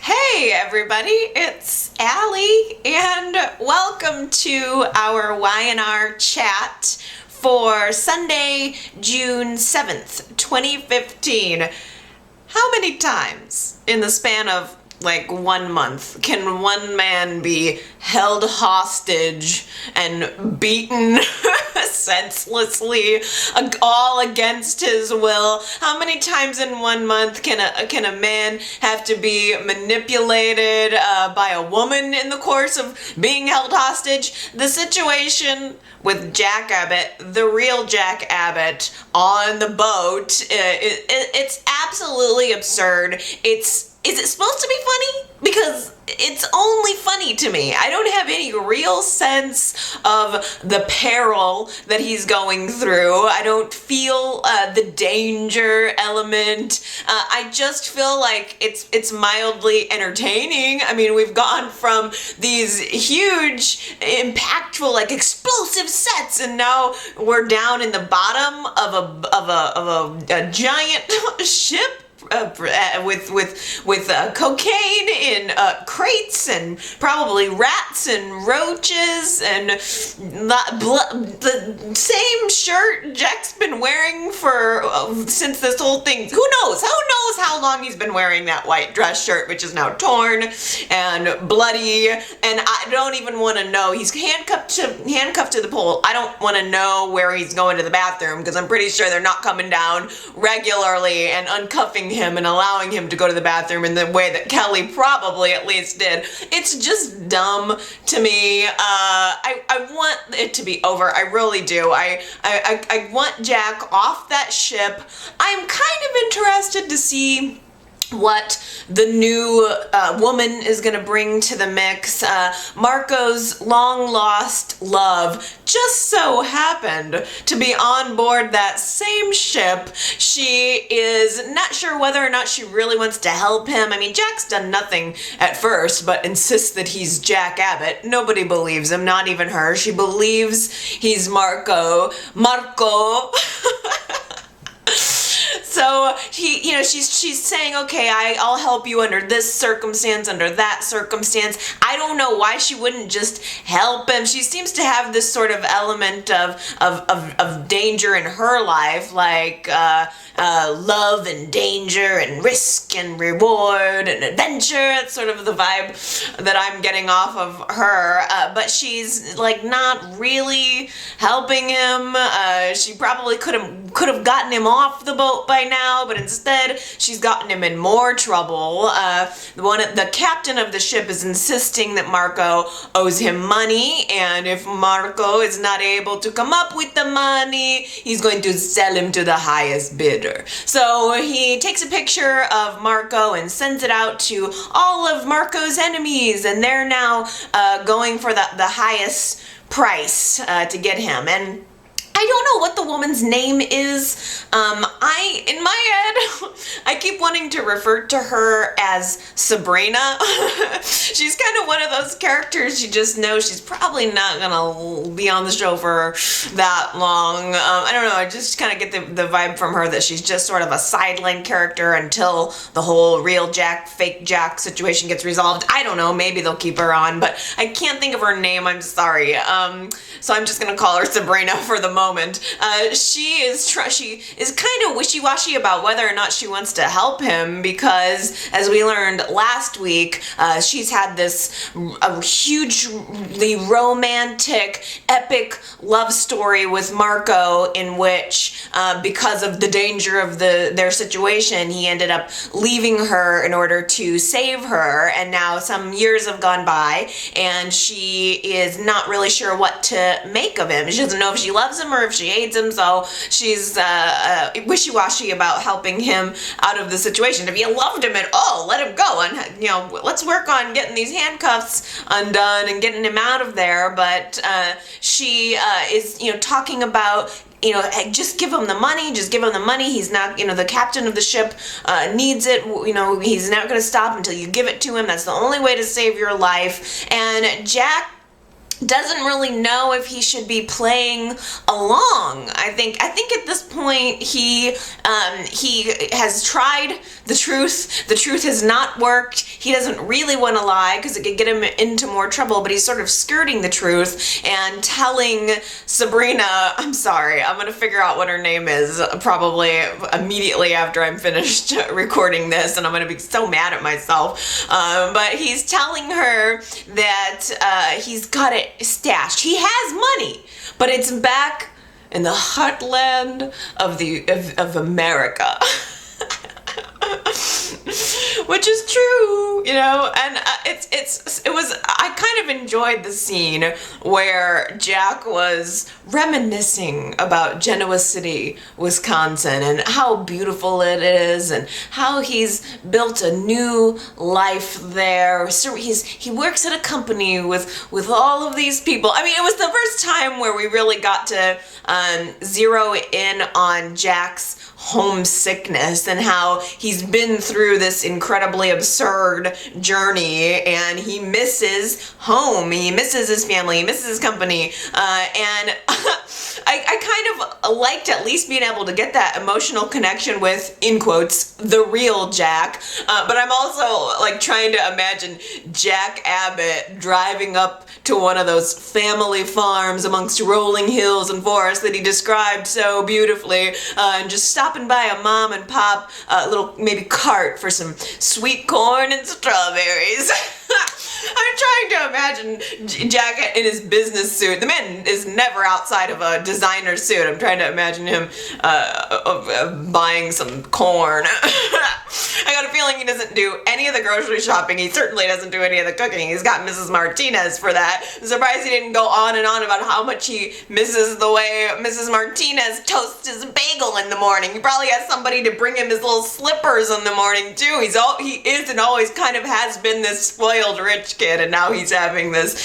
Hey everybody, it's Allie and welcome to our Y&R chat for Sunday, June 7th, 2015. How many times in the span of like 1 month can one man be held hostage and beaten senselessly, all against his will? How many times in 1 month can a man have to be manipulated by a woman in the course of being held hostage? The situation with Jack Abbott, the real Jack Abbott, on the boat, it's absolutely absurd. Is it supposed to be funny? Because it's only funny to me. I don't have any real sense of the peril that he's going through. I don't feel the danger element. I just feel like it's mildly entertaining. I mean, we've gone from these huge, impactful, like explosive sets, and now we're down in the bottom of a giant ship. With cocaine in crates and probably rats and roaches and the same shirt Jack's been wearing for since this whole thing. Who knows? Who knows how long he's been wearing that white dress shirt, which is now torn and bloody. And I don't even want to know. He's handcuffed to the pole. I don't want to know where he's going to the bathroom because I'm pretty sure they're not coming down regularly and uncuffing him and allowing him to go to the bathroom in the way that Kelly probably at least did. It's just dumb to me. I want it to be over. I really do. I want Jack off that ship. I'm kind of interested to see what the new woman is going to bring to the mix. Marco's long-lost love just so happened to be on board that same ship. She is not sure whether or not she really wants to help him. I mean, Jack's done nothing at first but insists that he's Jack Abbott. Nobody believes him, not even her. She believes he's Marco. So she's saying, okay, I'll help you under this circumstance, under that circumstance. I don't know why she wouldn't just help him. She seems to have this sort of element of danger in her life, like love and danger and risk and reward and adventure. That's sort of the vibe that I'm getting off of her. But she's like not really helping him. She probably could have gotten him off the boat by now, but instead she's gotten him in more trouble. The captain of the ship is insisting that Marco owes him money, and if Marco is not able to come up with the money, he's going to sell him to the highest bidder. So he takes a picture of Marco and sends it out to all of Marco's enemies, and they're now going for the highest price to get him. And I don't know what the woman's name is. In my head, I keep wanting to refer to her as Sabrina. She's kind of one of those characters you just know she's probably not gonna be on the show for that long. I don't know, I just kind of get the vibe from her that she's just sort of a sideline character until the whole real Jack, fake Jack situation gets resolved. I don't know, maybe they'll keep her on, but I can't think of her name, I'm sorry. So I'm just gonna call her Sabrina for the moment. She is kind of wishy-washy about whether or not she wants to help him because, as we learned last week, she's had this hugely romantic, epic love story with Marco in which, because of the danger of their situation, he ended up leaving her in order to save her, and now some years have gone by and she is not really sure what to make of him. She doesn't know if she loves him or if she hates him, so she's wishy-washy about helping him out of the situation. If you loved him at all, let him go, and let's work on getting these handcuffs undone and getting him out of there. But she is talking about, just give him the money, he's not, the captain of the ship needs it, he's not going to stop until you give it to him. That's the only way to save your life. And Jack doesn't really know if he should be playing along. I think at this point he has tried the truth. The truth has not worked. He doesn't really want to lie because it could get him into more trouble, but he's sort of skirting the truth and telling Sabrina, I'm sorry, I'm going to figure out what her name is probably immediately after I'm finished recording this, and I'm going to be so mad at myself. But he's telling her that he's got it stashed. He has money, but it's back in the heartland of America. Which is true, you know, and I kind of enjoyed the scene where Jack was reminiscing about Genoa City, Wisconsin, and how beautiful it is, and how he's built a new life there. So he works at a company with all of these people. I mean, it was the first time where we really got to zero in on Jack's homesickness and how he's been through this incredibly absurd journey, and he misses home, he misses his family, he misses his company, and I kind of liked at least being able to get that emotional connection with, in quotes, the real Jack, but I'm also like trying to imagine Jack Abbott driving up to one of those family farms amongst rolling hills and forests that he described so beautifully, and just stopping by a mom and pop little maybe cart for some sweet corn and strawberries. I'm trying to imagine Jack in his business suit. The man is never outside of a designer suit. I'm trying to imagine him buying some corn. I got a feeling he doesn't do any of the grocery shopping. He certainly doesn't do any of the cooking. He's got Mrs. Martinez for that. I'm surprised he didn't go on and on about how much he misses the way Mrs. Martinez toasts his bagel in the morning. He probably has somebody to bring him his little slippers in the morning too. He is and always kind of has been this spoiled rich kid, and now he's having this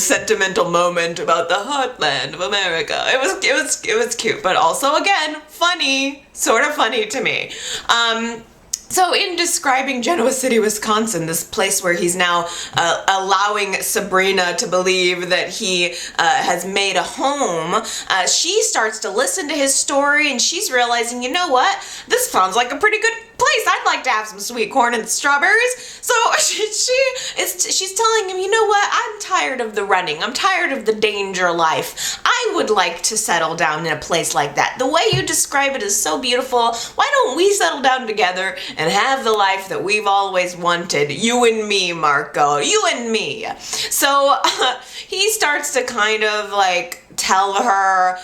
sentimental moment about the heartland of America. It was cute, but also again funny, sort of funny to me. So in describing Genoa City, Wisconsin, this place where he's now allowing Sabrina to believe that he has made a home, she starts to listen to his story, and she's realizing, you know what? This sounds like a pretty good place. I'd like to have some sweet corn and strawberries. So she's telling him, you know what? I'm tired of the running. I'm tired of the danger life. I would like to settle down in a place like that. The way you describe it is so beautiful. Why don't we settle down together and have the life that we've always wanted? You and me, Marco. You and me. So he starts to kind of like tell her,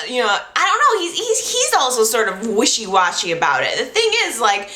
you know, I don't know, he's also sort of wishy-washy about it. The thing is, like,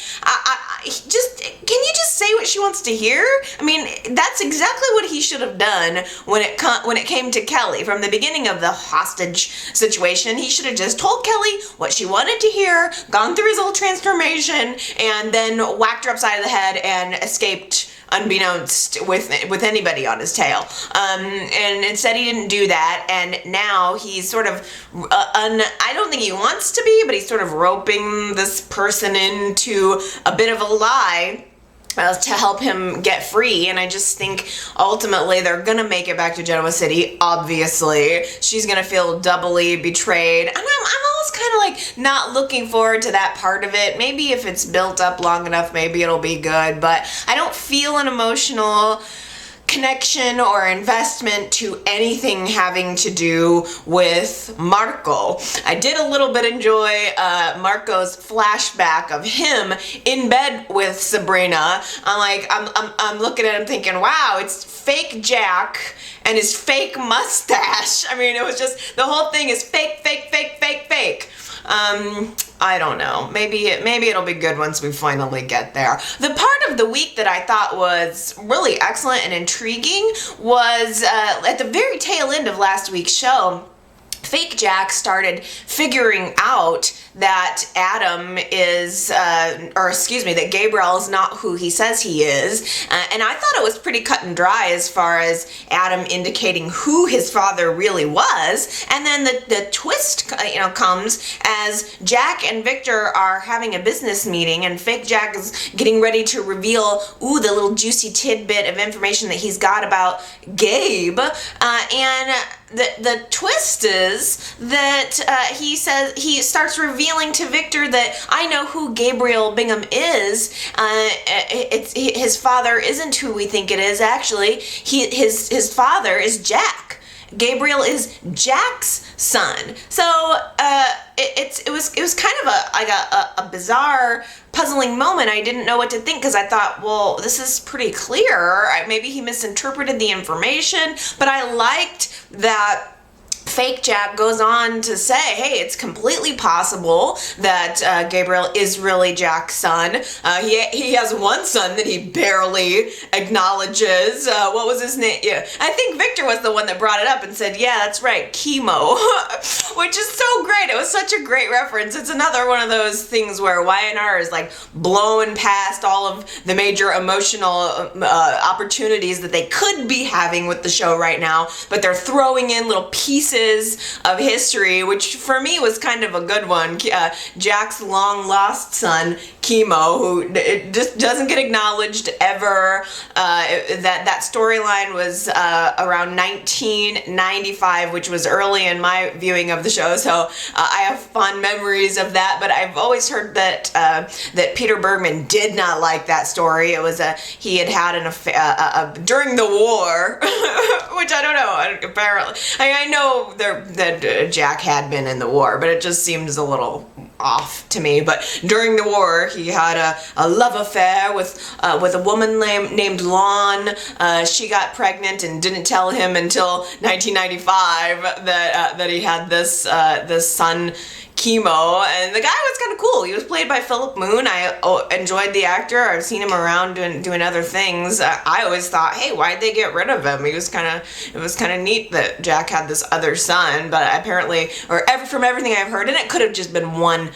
can you just say what she wants to hear? I mean, that's exactly what he should have done when it came to Kelly. From the beginning of the hostage situation, he should have just told Kelly what she wanted to hear, gone through his whole transformation, and then whacked her upside the head and escaped unbeknownst with anybody on his tail. And instead he didn't do that, and now he's sort of, I don't think he wants to be, but he's sort of roping this person into a bit of a lie to help him get free. And I just think ultimately they're gonna make it back to Genoa City. Obviously she's gonna feel doubly betrayed, and I'm almost kind of like not looking forward to that part of it. Maybe if it's built up long enough, maybe it'll be good, but I don't feel an emotional connection or investment to anything having to do with Marco. I did a little bit enjoy Marco's flashback of him in bed with Sabrina. I'm looking at him thinking, wow, it's fake Jack and his fake mustache. I mean, it was just, the whole thing is fake, fake, fake, fake, fake. I don't know. Maybe it'll be good once we finally get there. The part of the week that I thought was really excellent and intriguing was at the very tail end of last week's show. Fake Jack started figuring out that Adam is, that Gabriel is not who he says he is. And I thought it was pretty cut and dry as far as Adam indicating who his father really was. And then the twist, comes as Jack and Victor are having a business meeting, and Fake Jack is getting ready to reveal, the little juicy tidbit of information that he's got about Gabe. And the twist is that he starts revealing to Victor that I know who Gabriel Bingham is. His father isn't who we think it is. Actually, his father is Jack. Gabriel is Jack's son. So it was kind of a bizarre, puzzling moment. I didn't know what to think because I thought, well, this is pretty clear. Maybe he misinterpreted the information, but I liked that Fake Jack goes on to say, hey, it's completely possible that Gabriel is really Jack's son. He has one son that he barely acknowledges. What was his name? Yeah, I think Victor was the one that brought it up and said, yeah, that's right, Chemo, which is so great. It was such a great reference. It's another one of those things where YNR is like blowing past all of the major emotional opportunities that they could be having with the show right now, but they're throwing in little pieces of history, which for me was kind of a good one. Jack's long lost son, Chemo, who just doesn't get acknowledged ever. That storyline was around 1995, which was early in my viewing of the show, so I have fond memories of that. But I've always heard that Peter Bergman did not like that story. It was he had an affair during the war, which I don't know. Apparently, I know that Jack had been in the war, but it just seems a little off to me. But during the war, he had a love affair with a woman named Lon. She got pregnant and didn't tell him until 1995 that he had this son, Chemo, and the guy was kind of cool. He was played by Philip Moon. I enjoyed the actor. I've seen him around doing other things. I always thought, hey, why'd they get rid of him? It was kind of neat that Jack had this other son, but apparently, from everything I've heard, and it could have just been one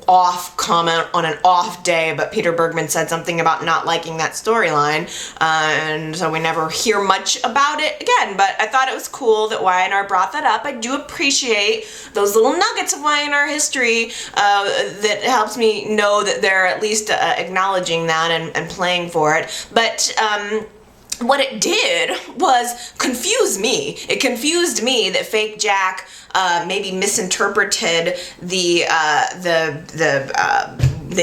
off comment on an off day, but Peter Bergman said something about not liking that storyline, and so we never hear much about it again. But I thought it was cool that YNR brought that up. I do appreciate those little nuggets of YNR history that helps me know that they're at least acknowledging that and playing for it. But what it did was confuse me. It confused me that Fake Jack maybe misinterpreted the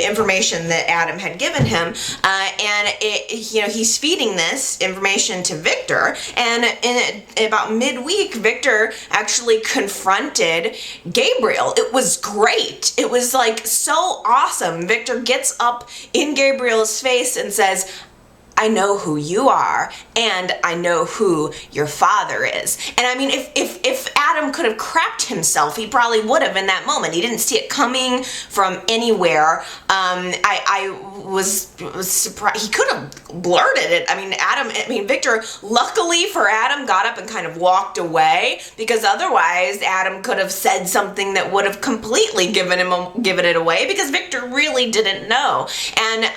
information that Adam had given him, and he's feeding this information to Victor, and in about midweek, Victor actually confronted Gabriel. It was great. It was like so awesome. Victor gets up in Gabriel's face and says, I know who you are, and I know who your father is. And I mean, if Adam could have crapped himself, he probably would have in that moment. He didn't see it coming from anywhere. I was surprised. He could have blurted it. Victor, luckily for Adam, got up and kind of walked away, because otherwise Adam could have said something that would have completely given it away, because Victor really didn't know. And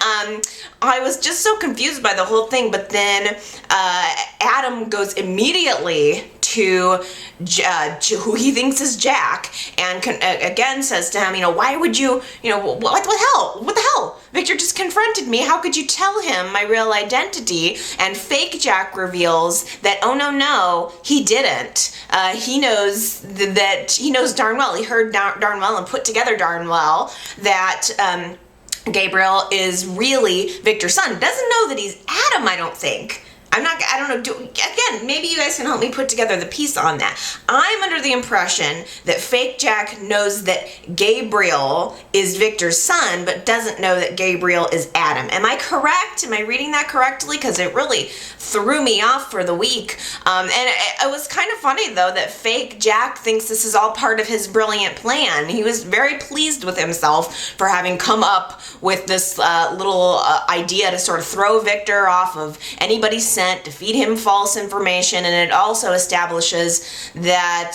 I was just so confused by the whole thing. But then Adam goes immediately to who he thinks is Jack, and again says to him, why would you, what the hell? Victor just confronted me. How could you tell him my real identity? And Fake Jack reveals that, oh no, he didn't. He knows he knows darn well. He heard darn well and put together darn well that Gabriel is really Victor's son. Doesn't know that he's Adam, I don't think. I don't know, again, maybe you guys can help me put together the piece on that. I'm under the impression that Fake Jack knows that Gabriel is Victor's son, but doesn't know that Gabriel is Adam. Am I correct? Am I reading that correctly? Because it really threw me off for the week. And it was kind of funny, though, that Fake Jack thinks this is all part of his brilliant plan. He was very pleased with himself for having come up with this little idea to sort of throw Victor off of anybody's scent consent to feed him false information, and it also establishes that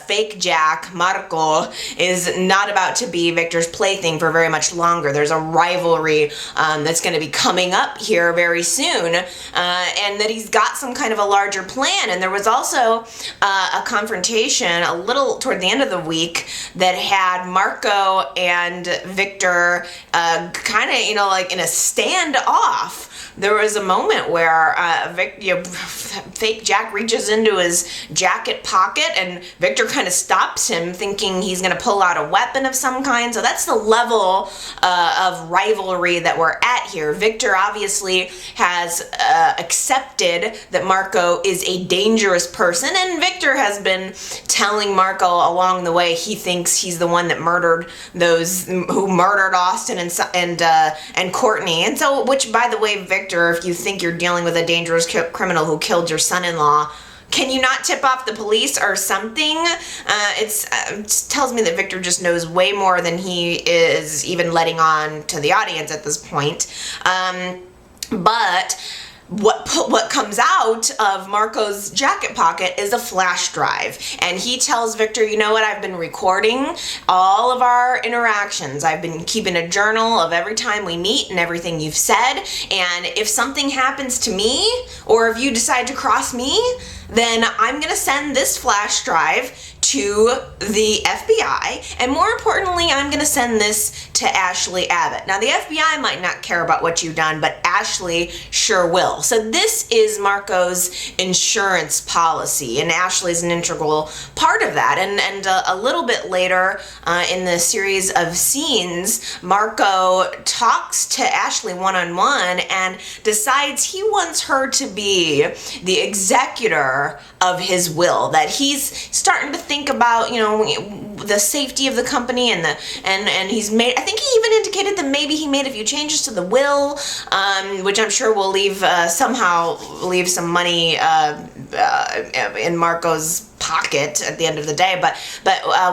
fake Jack, Marco, is not about to be Victor's plaything for very much longer. There's a rivalry that's going to be coming up here very soon, and that he's got some kind of a larger plan. And there was also a confrontation a little toward the end of the week that had Marco and Victor kind of, like in a standoff. There was a moment where fake Jack reaches into his jacket pocket and Victor kind of stops him, thinking he's going to pull out a weapon of some kind. So that's the level of rivalry that we're at here. Victor obviously has accepted that Marco is a dangerous person, and Victor has been telling Marco along the way he thinks he's the one that murdered those who murdered Austin and Courtney. And so, which, by the way, Victor, if you think you're dealing with a dangerous criminal who killed your son-in-law, can you not tip off the police or something? It tells me that Victor just knows way more than he is even letting on to the audience at this point. But what comes out of Marco's jacket pocket is a flash drive, and he tells Victor, you know what, I've been recording all of our interactions. I've been keeping a journal of every time we meet and everything you've said, and if something happens to me or if you decide to cross me, then I'm gonna send this flash drive to the FBI, and more importantly, I'm gonna send this to Ashley Abbott. Now, the FBI might not care about what you've done, but Ashley sure will. So this is Marco's insurance policy, and Ashley's an integral part of that. And a little bit later in the series of scenes, Marco talks to Ashley one-on-one and decides he wants her to be the executor of his will, that he's starting to think about, the safety of the company and he's made, I think he even indicated that maybe he made a few changes to the will, which I'm sure will somehow leave some money in Marco's pocket at the end of the day, but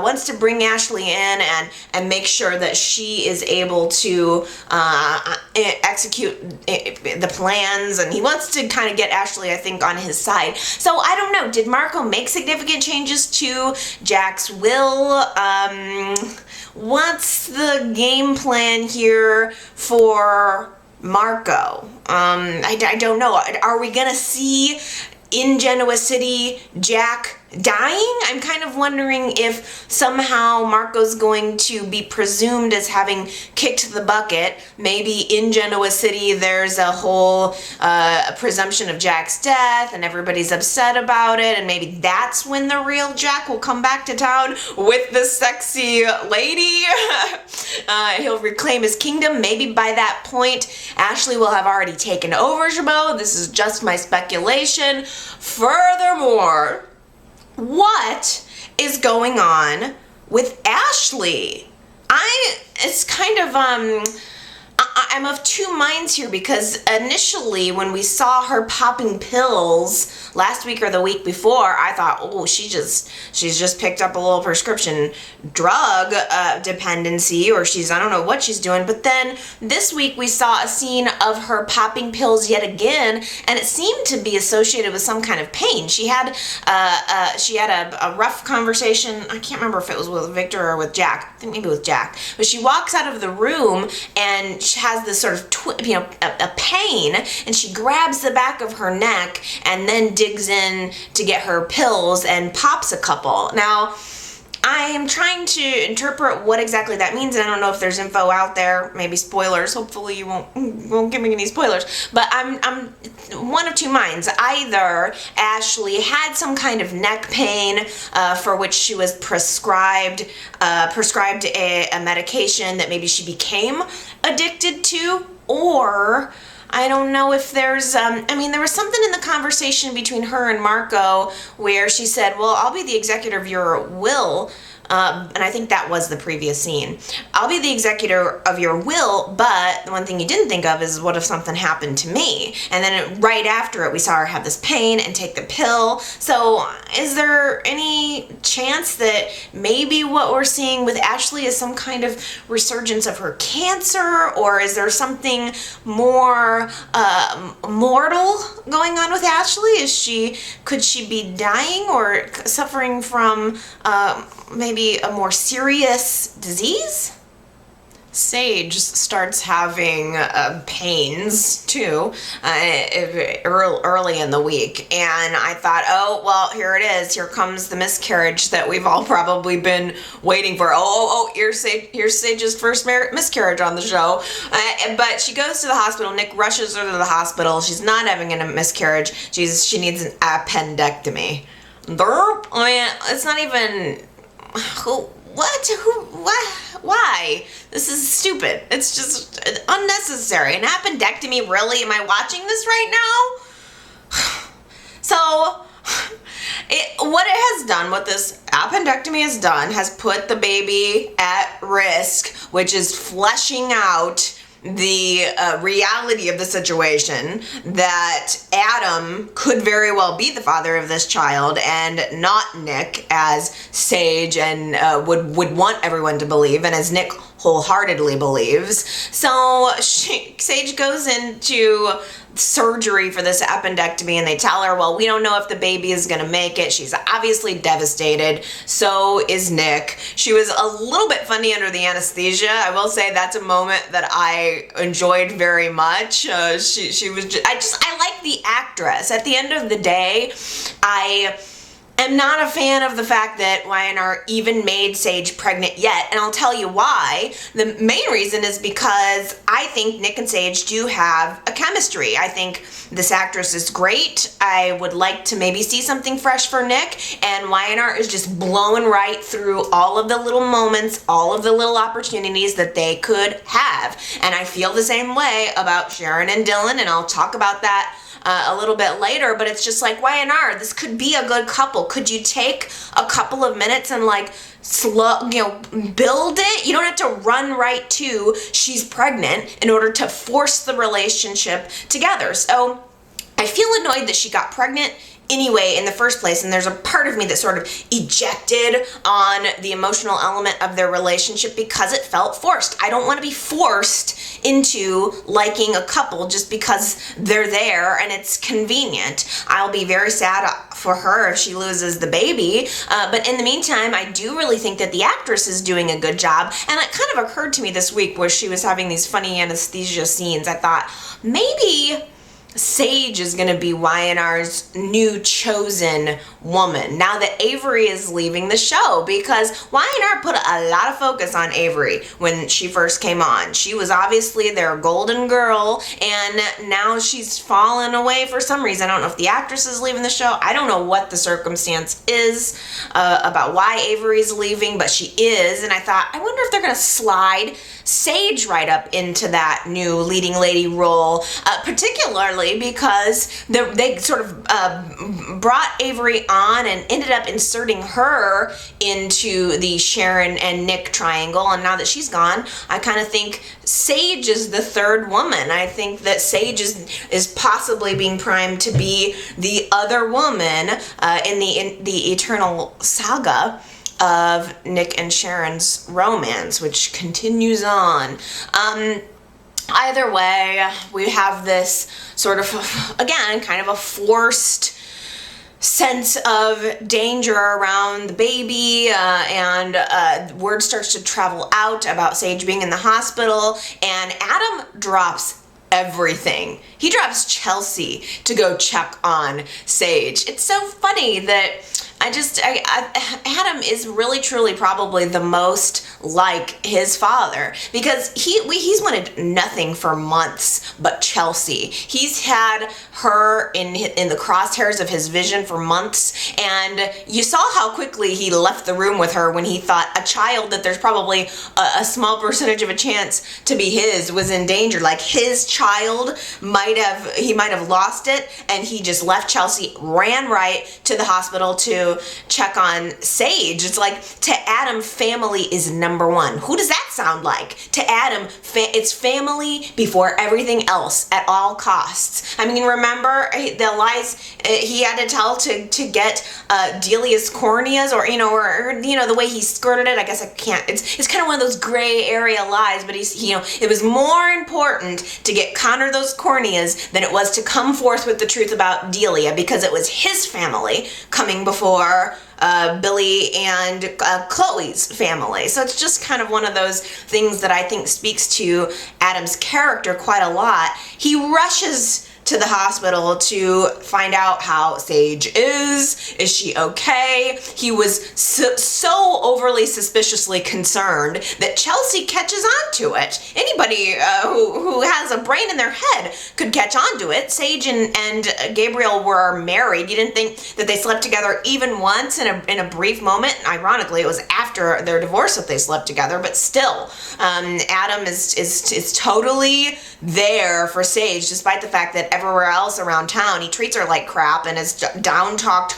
wants to bring Ashley in and make sure that she is able to execute the plans, and he wants to kind of get Ashley, I think, on his side. So I don't know, did Marco make significant changes to Jack's will? What's the game plan here for Marco? I don't know. Are we gonna see in Genoa City Jack dying? I'm kind of wondering if somehow Marco's going to be presumed as having kicked the bucket. Maybe in Genoa City there's a whole presumption of Jack's death and everybody's upset about it, and maybe that's when the real Jack will come back to town with the sexy lady. He'll reclaim his kingdom. Maybe by that point Ashley will have already taken over Chabot. This is just my speculation. Furthermore, what is going on with Ashley? It's kind of, I'm of two minds here, because initially when we saw her popping pills last week or the week before, I thought, oh, she's just picked up a little prescription drug dependency, or I don't know what she's doing. But then this week we saw a scene of her popping pills yet again, and it seemed to be associated with some kind of pain. She had a rough conversation. I can't remember if it was with Victor or with Jack. I think maybe with Jack. But she walks out of the room and she has this sort of a pain, and she grabs the back of her neck and then digs in to get her pills and pops a couple. Now, I am trying to interpret what exactly that means, and I don't know if there's info out there, maybe spoilers. Hopefully you won't give me any spoilers. But I'm one of two minds. Either Ashley had some kind of neck pain for which she was prescribed a medication that maybe she became addicted to, or I don't know if there's, there was something in the conversation between her and Marco where she said, well, I'll be the executor of your will, and I think that was the previous scene. I'll be the executor of your will, but the one thing you didn't think of is what if something happened to me? And then right after it, we saw her have this pain and take the pill. So is there any chance that maybe what we're seeing with Ashley is some kind of resurgence of her cancer, or is there something more mortal going on with Ashley? Could she be dying or suffering from maybe a more serious disease? Sage starts having pains too early in the week, and I thought, oh well, here it is. Here comes the miscarriage that we've all probably been waiting for. Here's Sage's first miscarriage on the show. But she goes to the hospital. Nick rushes her to the hospital. She's not having a miscarriage. She needs an appendectomy. I mean, it's not even. Why? This is stupid. It's just unnecessary. An appendectomy, really? Am I watching this right now? So, what it has done, what this appendectomy has done, has put the baby at risk, which is fleshing out the reality of the situation, that Adam could very well be the father of this child and not Nick, as Sage and would want everyone to believe, and as Nick wholeheartedly believes. So Sage goes into surgery for this appendectomy, and they tell her, well, we don't know if the baby is gonna make it. She's obviously devastated. So is Nick. She was a little bit funny under the anesthesia. I will say that's a moment that I enjoyed very much. She was I like the actress. At the end of the day, I am not a fan of the fact that YNR even made Sage pregnant yet, and I'll tell you why. The main reason is because I think Nick and Sage do have a chemistry. I think this actress is great. I would like to maybe see something fresh for Nick, and YNR is just blowing right through all of the little moments, all of the little opportunities that they could have. And I feel the same way about Sharon and Dylan, and I'll talk about that a little bit later, but it's just like, YNR, this could be a good couple. Could you take a couple of minutes and build it? You don't have to run right to she's pregnant in order to force the relationship together. So I feel annoyed that she got pregnant anyway in the first place, and there's a part of me that sort of ejected on the emotional element of their relationship because it felt forced. I don't want to be forced into liking a couple just because they're there and it's convenient. I'll be very sad for her if she loses the baby, but in the meantime, I do really think that the actress is doing a good job, and it kind of occurred to me this week where she was having these funny anesthesia scenes. I thought, maybe Sage is going to be YNR's new chosen woman now that Avery is leaving the show, because YNR put a lot of focus on Avery when she first came on. She was obviously their golden girl, and now she's fallen away for some reason. I don't know if the actress is leaving the show. I don't know what the circumstance is about why Avery's leaving, but she is, and I thought, I wonder if they're going to slide Sage right up into that new leading lady role, particularly because they sort of brought Avery on and ended up inserting her into the Sharon and Nick triangle, and now that she's gone, I kind of think Sage is the third woman. I think that Sage is possibly being primed to be the other woman in the eternal saga of Nick and Sharon's romance, which continues on. Either way, we have this sort of, again, kind of a forced sense of danger around the baby, and word starts to travel out about Sage being in the hospital, and Adam drops everything. He drops Chelsea to go check on Sage. It's so funny that Adam is really truly probably the most like his father, because he's wanted nothing for months but Chelsea. He's had her in the crosshairs of his vision for months, and you saw how quickly he left the room with her when he thought a child that there's probably a small percentage of a chance to be his was in danger. Like his child might have lost it, and he just left Chelsea, ran right to the hospital to to check on Sage. It's like, to Adam, family is number one. Who does that sound like? To Adam, it's family before everything else at all costs. I mean, remember the lies he had to tell to get Delia's corneas, or the way he skirted it. I guess I can't. It's kind of one of those gray area lies, but it was more important to get Connor those corneas than it was to come forth with the truth about Delia, because it was his family coming before Billy and Chloe's family. So it's just kind of one of those things that I think speaks to Adam's character quite a lot. He rushes to the hospital to find out how Sage is. Is she okay? He was so overly suspiciously concerned that Chelsea catches on to it. Anybody who has a brain in their head could catch on to it. Sage and Gabriel were married. You didn't think that they slept together even once in a brief moment. Ironically, it was after their divorce that they slept together, but still, Adam is totally there for Sage, despite the fact that everywhere else around town he treats her like crap and has down-talked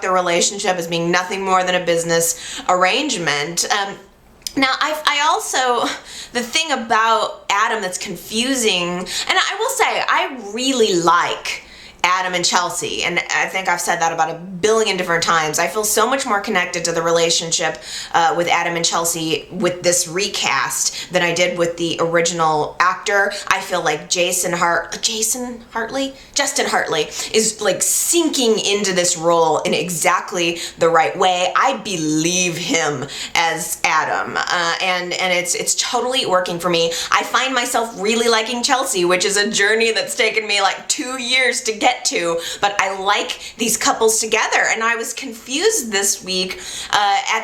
their relationship as being nothing more than a business arrangement. Now, I also, the thing about Adam that's confusing, and I will say, I really like Adam and Chelsea, and I think I've said that about a billion different times. I feel so much more connected to the relationship with Adam and Chelsea with this recast than I did with the original actor. I feel like Justin Hartley is like sinking into this role in exactly the right way. I believe him as Adam, and it's totally working for me. I find myself really liking Chelsea, which is a journey that's taken me like 2 years to get to, but I like these couples together. And I was confused this week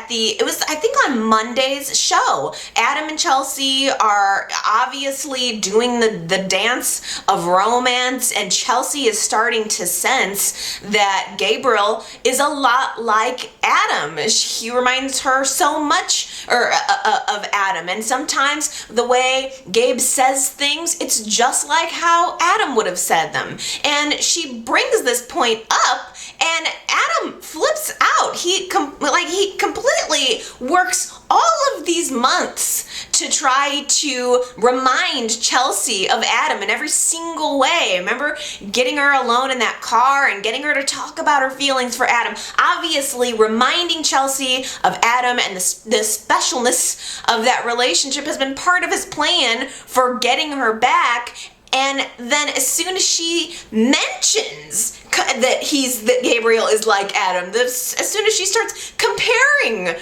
it was I think on Monday's show. Adam and Chelsea are obviously doing the dance of romance, and Chelsea is starting to sense that Gabriel is a lot like Adam. He reminds her so much of Adam, and sometimes the way Gabe says things, it's just like how Adam would have said them. And she brings this point up, and Adam flips out. He completely works all of these months to try to remind Chelsea of Adam in every single way. Remember getting her alone in that car and getting her to talk about her feelings for Adam. Obviously reminding Chelsea of Adam and the specialness of that relationship has been part of his plan for getting her back. And then as soon as she mentions that Gabriel is like Adam, as soon as she starts comparing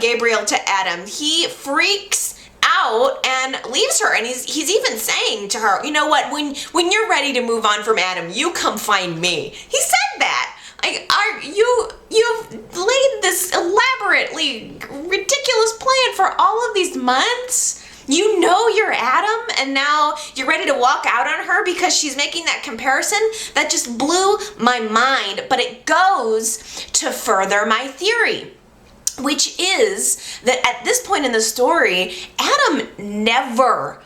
Gabriel to Adam, he freaks out and leaves her. And he's even saying to her, you know what, when you're ready to move on from Adam, you come find me. He said that. Like, you've laid this elaborately ridiculous plan for all of these months. You know you're Adam, and now you're ready to walk out on her because she's making that comparison? That just blew my mind, but it goes to further my theory, which is that at this point in the story, Adam never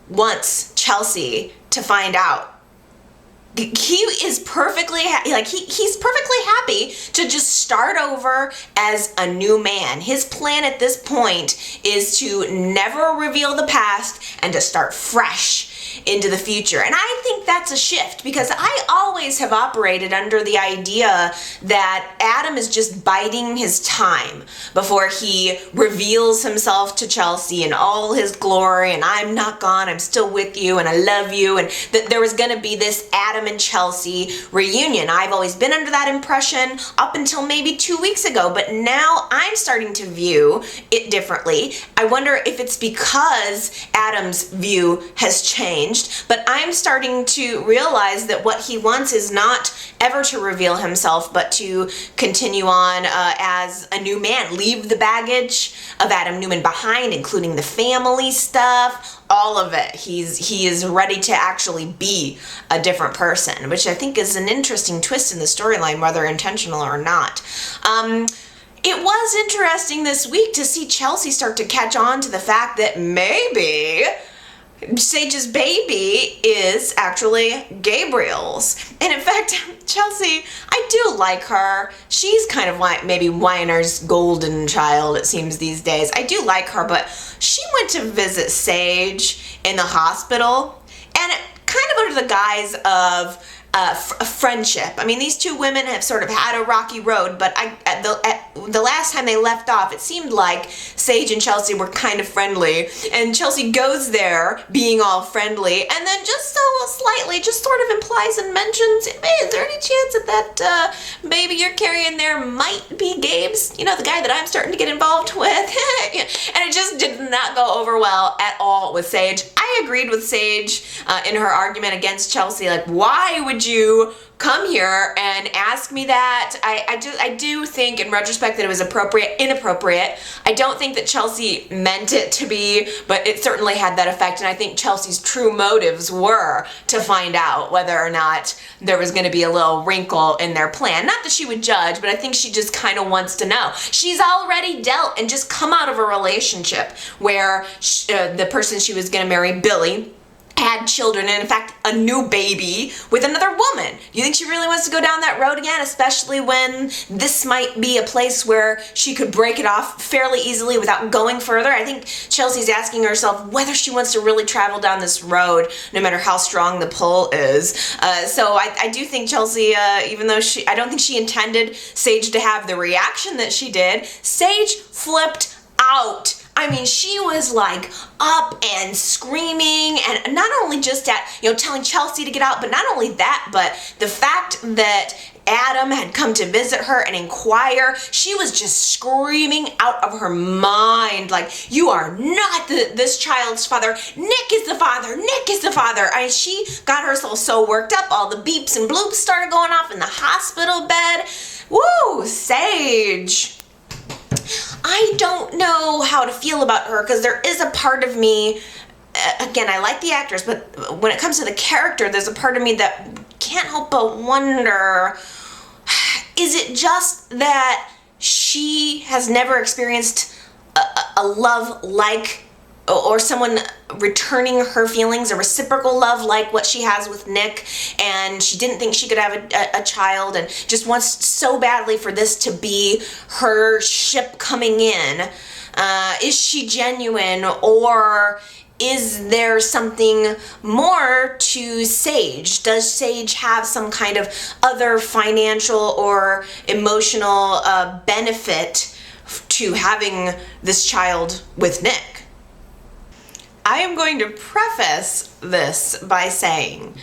wants Chelsea to find out. He is perfectly he's perfectly happy to just start over as a new man. His plan at this point is to never reveal the past and to start fresh into the future. And I think that's a shift, because I always have operated under the idea that Adam is just biding his time before he reveals himself to Chelsea in all his glory, and I'm not gone, I'm still with you, and I love you, and that there was going to be this Adam and Chelsea reunion. I've always been under that impression up until maybe 2 weeks ago, but now I'm starting to view it differently. I wonder if it's because Adam's view has changed, but I'm starting to realize that what he wants is not ever to reveal himself, but to continue on as a new man, leave the baggage of Adam Newman behind, including the family stuff, all of it. He is ready to actually be a different person, which I think is an interesting twist in the storyline, whether intentional or not. It was interesting this week to see Chelsea start to catch on to the fact that maybe Sage's baby is actually Gabriel's. And in fact, Chelsea, I do like her. She's kind of maybe Weiner's golden child, it seems these days. I do like her, but she went to visit Sage in the hospital, and kind of under the guise of friendship. I mean, these two women have sort of had a rocky road, but at the last time they left off, it seemed like Sage and Chelsea were kind of friendly, and Chelsea goes there being all friendly, and then just so slightly just sort of implies and mentions, hey, is there any chance that baby you're carrying there might be Gabe's? You know, the guy that I'm starting to get involved with. And it just did not go over well at all with Sage. I agreed with Sage in her argument against Chelsea, like, why would you come here and ask me that? I do think in retrospect that it was inappropriate. I don't think that Chelsea meant it to be, but it certainly had that effect, and I think Chelsea's true motives were to find out whether or not there was going to be a little wrinkle in their plan. Not that she would judge, but I think she just kind of wants to know. She's already dealt and just come out of a relationship where the person she was going to marry, Billy, had children, and in fact a new baby with another woman. You think she really wants to go down that road again, especially when this might be a place where she could break it off fairly easily without going further? I think Chelsea's asking herself whether she wants to really travel down this road, no matter how strong the pull is. So I do think Chelsea, even though I don't think she intended Sage to have the reaction that she did, Sage flipped out. I mean, she was like up and screaming, and not only just at, telling Chelsea to get out, but not only that, but the fact that Adam had come to visit her and inquire, she was just screaming out of her mind, like, you are not this child's father. Nick is the father. Nick is the father. She got herself so worked up, all the beeps and bloops started going off in the hospital bed. Woo, Sage. I don't know how to feel about her, because there is a part of me, again, I like the actress, but when it comes to the character, there's a part of me that can't help but wonder, is it just that she has never experienced a love like, or someone returning her feelings, a reciprocal love like what she has with Nick, and she didn't think she could have a child and just wants so badly for this to be her ship coming in? Is she genuine, or is there something more to Sage? Does Sage have some kind of other financial or emotional benefit to having this child with Nick? I am going to preface this by saying,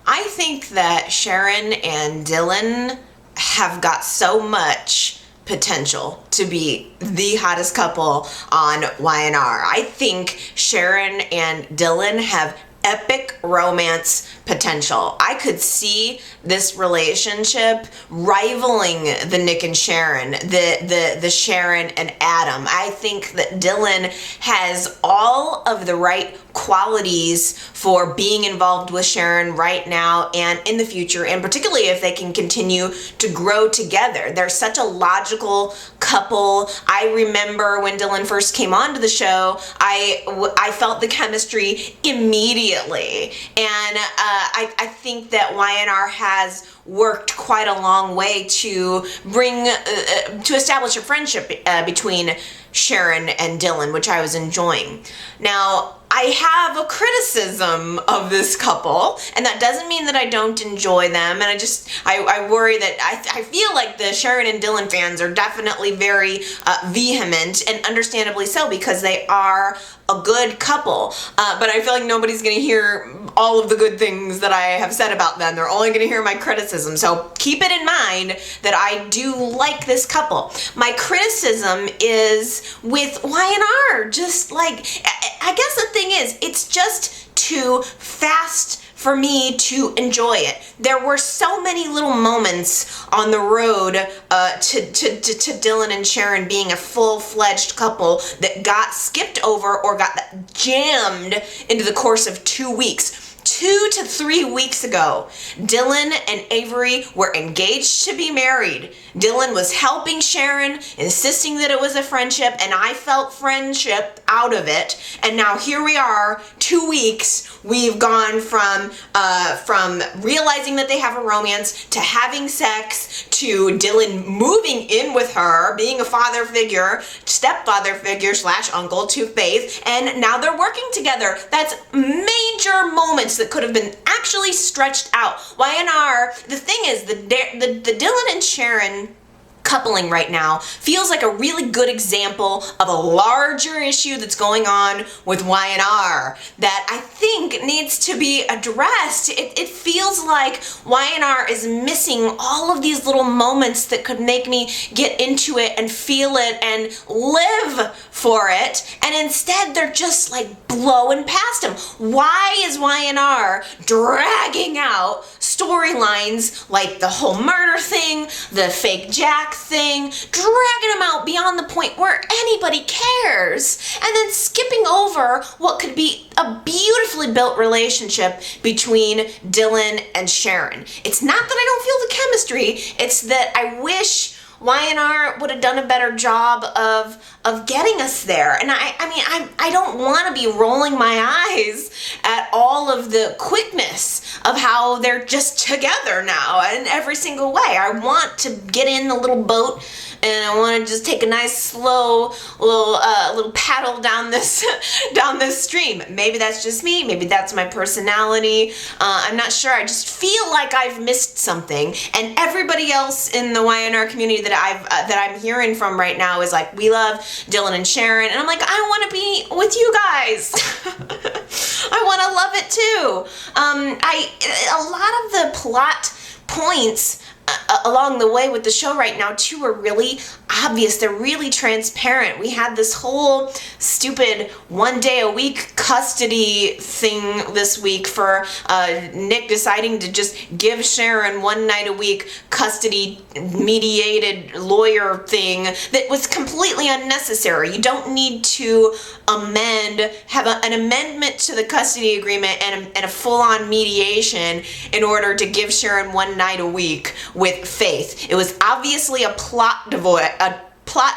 I think that Sharon and Dylan have got so much potential to be the hottest couple on Y&R. I think Sharon and Dylan have epic romance potential. I could see this relationship rivaling the Nick and Sharon, the Sharon and Adam. I think that Dylan has all of the right qualities for being involved with Sharon right now and in the future, and particularly if they can continue to grow together. They're such a logical couple. I remember when Dylan first came onto the show, I felt the chemistry immediately, and I think that Y&R has worked quite a long way to bring to establish a friendship between Sharon and Dylan, which I was enjoying. Now, I have a criticism of this couple, and that doesn't mean that I don't enjoy them, and I worry that I feel like the Sharon and Dylan fans are definitely very vehement, and understandably so, because they are a good couple, but I feel like nobody's gonna hear all of the good things that I have said about them. They're only gonna hear my criticism, so keep it in mind that I do like this couple. My criticism is with Y&R, just like, I guess the thing is, it's just too fast for me to enjoy it. There were so many little moments on the road to Dylan and Sharon being a full-fledged couple that got skipped over or got jammed into the course of 2 weeks. 2 to 3 weeks ago, Dylan and Avery were engaged to be married. Dylan was helping Sharon, insisting that it was a friendship, and I felt friendship out of it. And now here we are, 2 weeks. We've gone from realizing that they have a romance to having sex to Dylan moving in with her, being a father figure, stepfather figure / uncle to Faith, and now they're working together. That's major moments that could have been actually stretched out. Y&R, the thing is, the Dylan and Sharon coupling right now feels like a really good example of a larger issue that's going on with Y&R that I think needs to be addressed. It feels like Y&R is missing all of these little moments that could make me get into it and feel it and live for it, and instead they're just like blowing past him. Why is Y&R dragging out storylines like the whole murder thing, the fake Jack thing, dragging them out beyond the point where anybody cares, and then skipping over what could be a beautifully built relationship between Dylan and Sharon? It's not that I don't feel the chemistry, it's that I wish Y&R would have done a better job of getting us there. And I don't want to be rolling my eyes at all of the quickness of how they're just together now in every single way. I want to get in the little boat and I want to just take a nice slow little paddle down this stream. Maybe that's just me. Maybe that's my personality. I'm not sure. I just feel like I've missed something, and everybody else in the Y&R community that I'm hearing from right now is like, we love Dylan and Sharon, and I'm like, I want to be with you guys. I want to love it too. A lot of the plot points along the way with the show right now too are really obvious. They're really transparent. We had this whole stupid 1 day a week custody thing this week for Nick deciding to just give Sharon 1 night a week custody mediated lawyer thing that was completely unnecessary. You don't need to have an amendment to the custody agreement and a full-on mediation in order to give Sharon 1 night a week with Faith. It was obviously a plot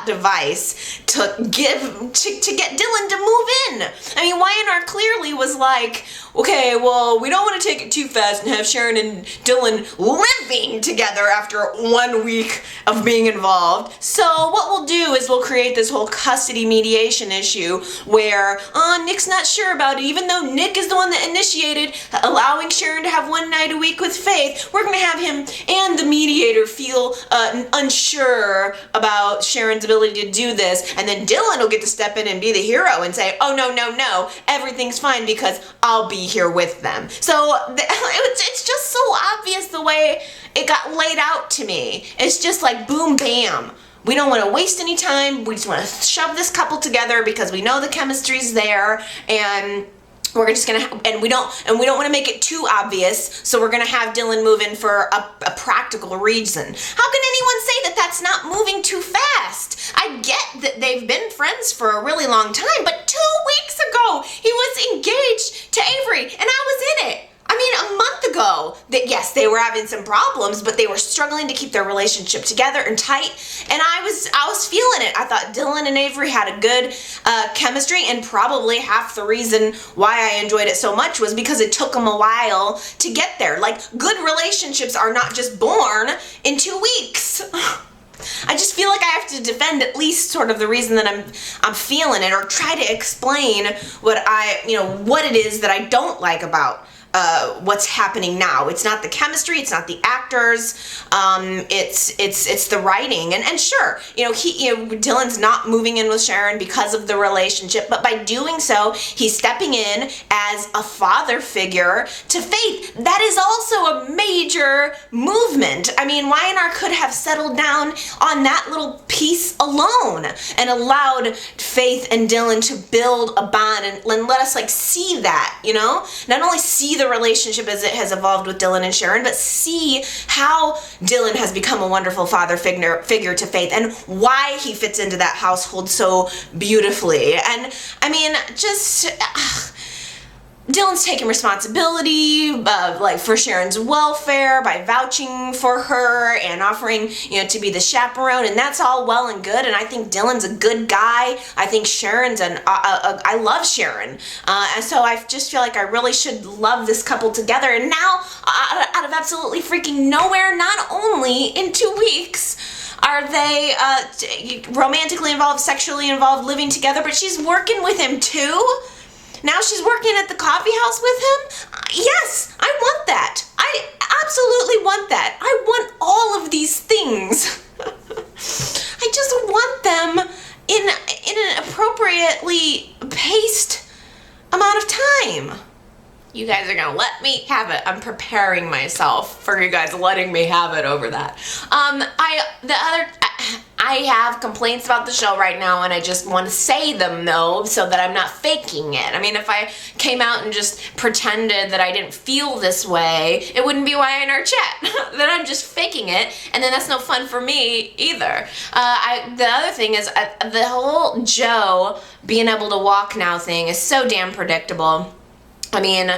device to get Dylan to move in. I mean, Y&R clearly was like, okay, well, we don't want to take it too fast and have Sharon and Dylan living together after 1 week of being involved. So what we'll do is we'll create this whole custody mediation issue where Nick's not sure about it, even though Nick is the one that initiated allowing Sharon to have 1 night a week with Faith. We're going to have him and the mediator feel unsure about Sharon's ability to do this, and then Dylan will get to step in and be the hero and say, oh, no, everything's fine because I'll be here with them. So it's just so obvious the way it got laid out to me. It's just like boom, bam. We don't want to waste any time. We just want to shove this couple together because we know the chemistry's there, and we're just gonna, and we don't want to make it too obvious, so we're gonna have Dylan move in for a practical reason. How can anyone say that that's not moving too fast? I get that they've been friends for a really long time, but 2 weeks ago he was engaged to Avery, and I was in it. I mean, a month ago, that yes, they were having some problems, but they were struggling to keep their relationship together and tight, and I was feeling it. I thought Dylan and Avery had a good chemistry, and probably half the reason why I enjoyed it so much was because it took them a while to get there. Like, good relationships are not just born in 2 weeks. I just feel like I have to defend at least sort of the reason that I'm feeling it, or try to explain what it is that I don't like about what's happening now. It's not the chemistry, it's not the actors, it's the writing. And sure, Dylan's not moving in with Sharon because of the relationship, but by doing so, he's stepping in as a father figure to Faith. That is also a major movement. I mean, Y&R could have settled down on that little piece alone and allowed Faith and Dylan to build a bond and let us see that, not only see the relationship as it has evolved with Dylan and Sharon, but see how Dylan has become a wonderful father figure to Faith, and why he fits into that household so beautifully. And I mean, just Dylan's taking responsibility, like for Sharon's welfare by vouching for her and offering, to be the chaperone, and that's all well and good. And I think Dylan's a good guy. I think Sharon's I love Sharon, and so I just feel like I really should love this couple together. And now, out of absolutely freaking nowhere, not only in 2 weeks are they romantically involved, sexually involved, living together, but she's working with him too. Now she's working at the coffee house with him? Yes, I want that. I absolutely want that. I want all of these things. I just want them in an appropriately paced amount of time. You guys are gonna let me have it. I'm preparing myself for you guys letting me have it over that. I have complaints about the show right now, and I just want to say them though, so that I'm not faking it. I mean, if I came out and just pretended that I didn't feel this way, it wouldn't be why in our chat. Then I'm just faking it, and then that's no fun for me either. The other thing is the whole Joe being able to walk now thing is so damn predictable. I mean,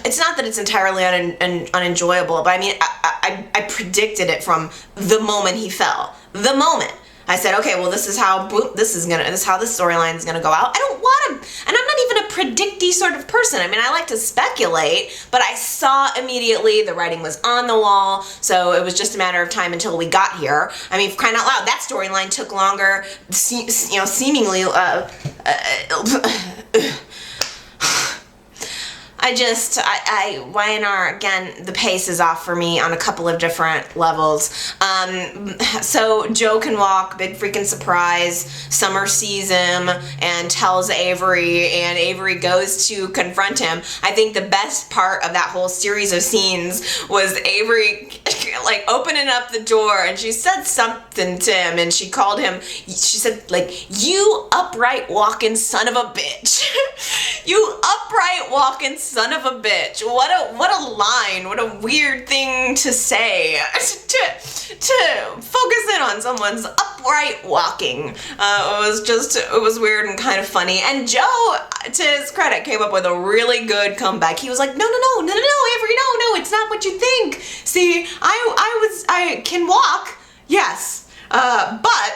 it's not that it's entirely unenjoyable, but I mean, I predicted it from the moment he fell. The moment. I said, okay, well, this is how this storyline is gonna go out. I don't want to, and I'm not even a predicty sort of person. I mean, I like to speculate, but I saw immediately the writing was on the wall, so it was just a matter of time until we got here. I mean, crying out loud, that storyline took longer, seemingly. YNR, again, the pace is off for me on a couple of different levels. So Joe can walk, big freaking surprise. Summer sees him and tells Avery, and Avery goes to confront him. I think the best part of that whole series of scenes was Avery like opening up the door, and she said something to him, and she called him, she said like, you upright walking son of a bitch. You upright walking son of a bitch. What a line. What a weird thing to say. to focus in on someone's upright walking. It was weird and kind of funny. And Joe, to his credit, came up with a really good comeback. He was like, no, Avery, no, it's not what you think. See, I can walk, yes, but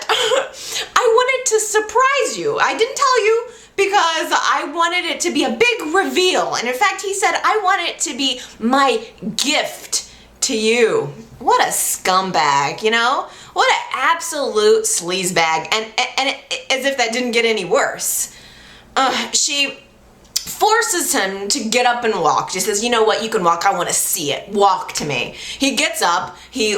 I wanted to surprise you. I didn't tell you, because I wanted it to be a big reveal. And in fact, he said, I want it to be my gift to you. What a scumbag, What an absolute sleazebag. And as if that didn't get any worse. She forces him to get up and walk. She says, you know what, you can walk, I want to see it. Walk to me. He gets up, he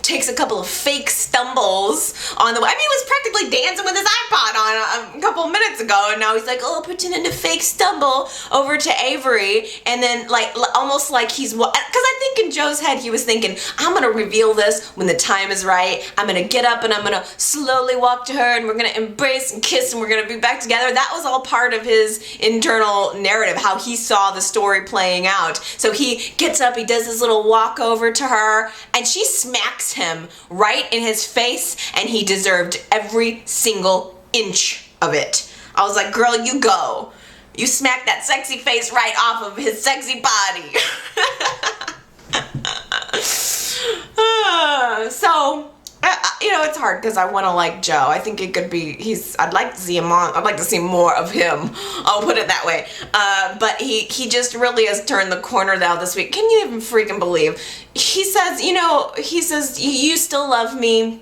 takes a couple of fake stumbles on the way. I mean, he was practically dancing with his iPod on a couple minutes ago, and now he's like, pretending to fake stumble over to Avery, and then almost like he's, because I think in Joe's head he was thinking, I'm gonna reveal this when the time is right. I'm gonna get up and I'm gonna slowly walk to her, and we're gonna embrace and kiss, and we're gonna be back together. That was all part of his internal narrative, how he saw the story playing out. So he gets up, he does his little walk over to her, and she smacks him right in his face, and he deserved every single inch of it. I was like, girl, you go. You smack that sexy face right off of his sexy body. So, it's hard because I want to like Joe. I think it could be, I'd like to see him on, I'd like to see more of him. I'll put it that way. But he just really has turned the corner now this week. Can you even freaking believe? He says, you still love me.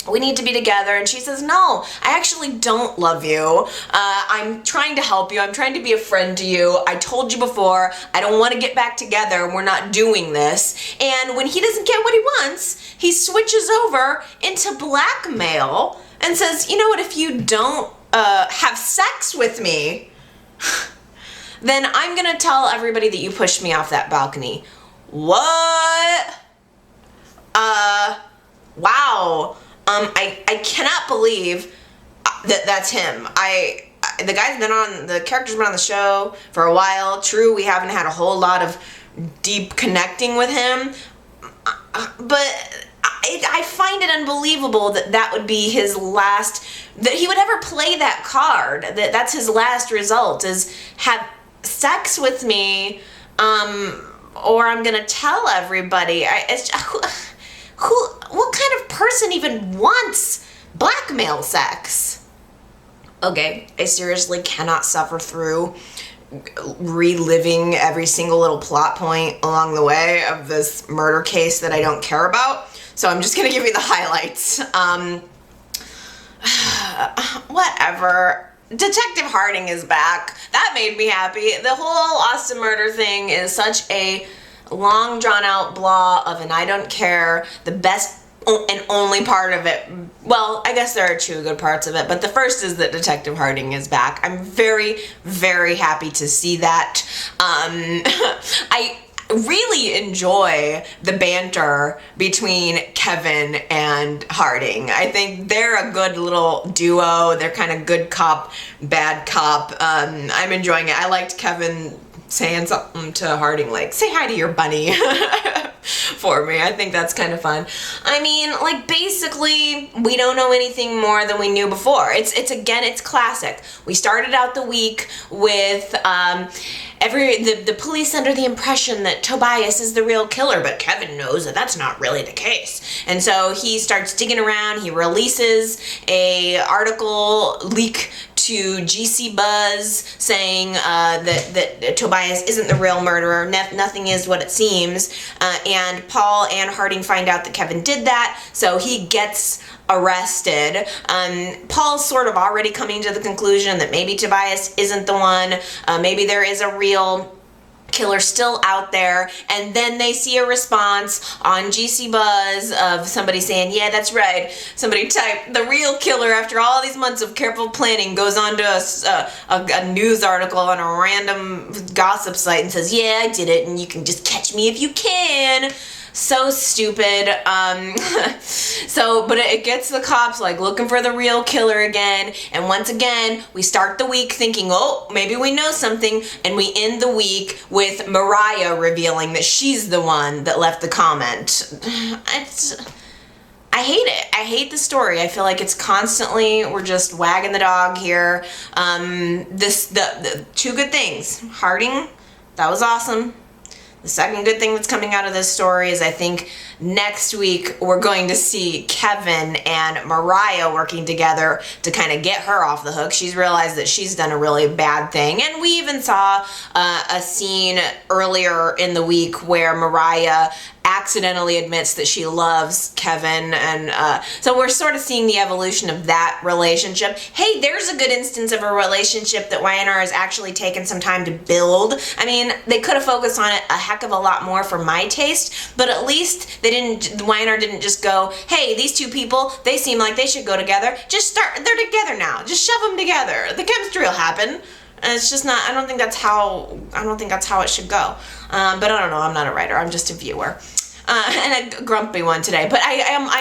We need to be together. And she says, no, I actually don't love you. I'm trying to help you. I'm trying to be a friend to you. I told you before, I don't want to get back together. We're not doing this. And when he doesn't get what he wants, he switches over into blackmail and says, you know what, if you don't have sex with me, then I'm going to tell everybody that you pushed me off that balcony. What? Wow. I cannot believe that that's him. The character's been on the show for a while. True, we haven't had a whole lot of deep connecting with him, but I find it unbelievable that would be his last, that he would ever play that card, that's his last result, is have sex with me, or I'm gonna tell everybody. What kind of person even wants blackmail sex? Okay, I seriously cannot suffer through reliving every single little plot point along the way of this murder case that I don't care about. So I'm just gonna give you the highlights. Whatever. Detective Harding is back. That made me happy. The whole Austin murder thing is such a long drawn out blah of an I don't care. The best and only part of it, well, I guess there are two good parts of it, but the first is that Detective Harding is back. I'm very, very happy to see that. I really enjoy the banter between Kevin and Harding. I think they're a good little duo. They're kind of good cop, bad cop. I'm enjoying it. I liked Kevin saying something to Harding like, say hi to your bunny for me. I think that's kind of fun. I mean, like, basically, we don't know anything more than we knew before. It's classic. We started out the week with the police under the impression that Tobias is the real killer, but Kevin knows that that's not really the case. And so he starts digging around. He releases a article leak to GC Buzz saying that Tobias isn't the real murderer. Nothing is what it seems. And Paul and Harding find out that Kevin did that, so he gets arrested. Paul's sort of already coming to the conclusion that maybe Tobias isn't the one. Maybe there is a real killer still out there, and then they see a response on GC Buzz of somebody saying, yeah, that's right. Somebody typed, the real killer after all these months of careful planning goes on to a news article on a random gossip site and says, yeah, I did it, and you can just catch me if you can. So stupid. But it gets the cops like looking for the real killer again. And once again, we start the week thinking, oh, maybe we know something. And we end the week with Mariah revealing that she's the one that left the comment. I hate it. I hate the story. I feel like it's constantly, we're just wagging the dog here. The two good things. Harding, that was awesome. The second good thing that's coming out of this story is I think next week we're going to see Kevin and Mariah working together to kind of get her off the hook. She's realized that she's done a really bad thing. And we even saw a scene earlier in the week where Mariah accidentally admits that she loves Kevin, and so we're sort of seeing the evolution of that relationship. Hey, there's a good instance of a relationship that YNR has actually taken some time to build. I mean, they could have focused on it a heck of a lot more for my taste, but at least YNR didn't just go, hey, these two people, they seem like they should go together. They're together now. Just shove them together. The chemistry will happen. And it's just not, I don't think that's how it should go. But I don't know, I'm not a writer, I'm just a viewer. And a grumpy one today. But I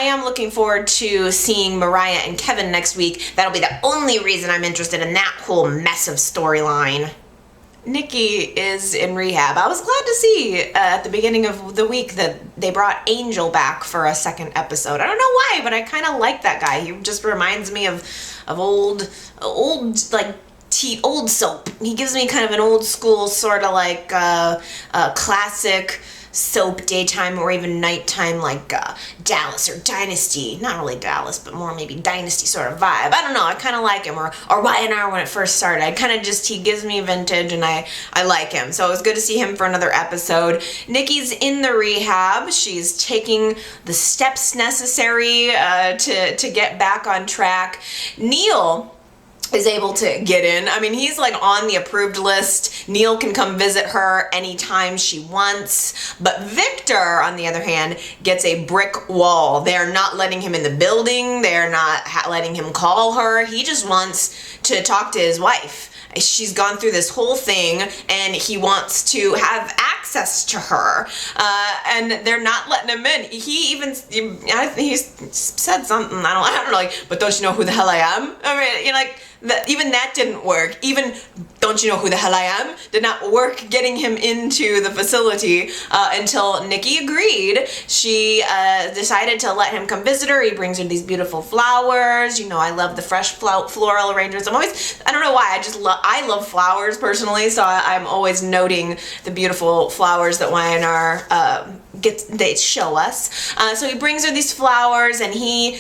am looking forward to seeing Mariah and Kevin next week. That'll be the only reason I'm interested in that whole mess of storyline. Nikki is in rehab. I was glad to see at the beginning of the week that they brought Angel back for a second episode. I don't know why, but I kind of like that guy. He just reminds me of old soap. He gives me kind of an old school sort of like classic soap, daytime or even nighttime, like Dallas or Dynasty. Not really Dallas, but more maybe Dynasty sort of vibe. I don't know, I kind of like him. Or YNR when it first started. I kind of just, he gives me vintage and I like him. So it was good to see him for another episode. Nikki's in the rehab. She's taking the steps necessary to get back on track. Neil is able to get in. I mean, he's like on the approved list. Neil can come visit her anytime she wants. But Victor, on the other hand, gets a brick wall. They're not letting him in the building. They're not letting him call her. He just wants to talk to his wife. She's gone through this whole thing and he wants to have access to her, and they're not letting him in. He said something, I don't know, like, but don't you know who the hell I am? I mean, you're like, even that didn't work. Even, don't you know who the hell I am, did not work getting him into the facility until Nikki agreed. She decided to let him come visit her. He brings her these beautiful flowers. You know, I love the fresh floral arrangements. I don't know why, I love flowers personally, so I'm always noting the beautiful flowers that Y&R they show us. So he brings her these flowers, and he,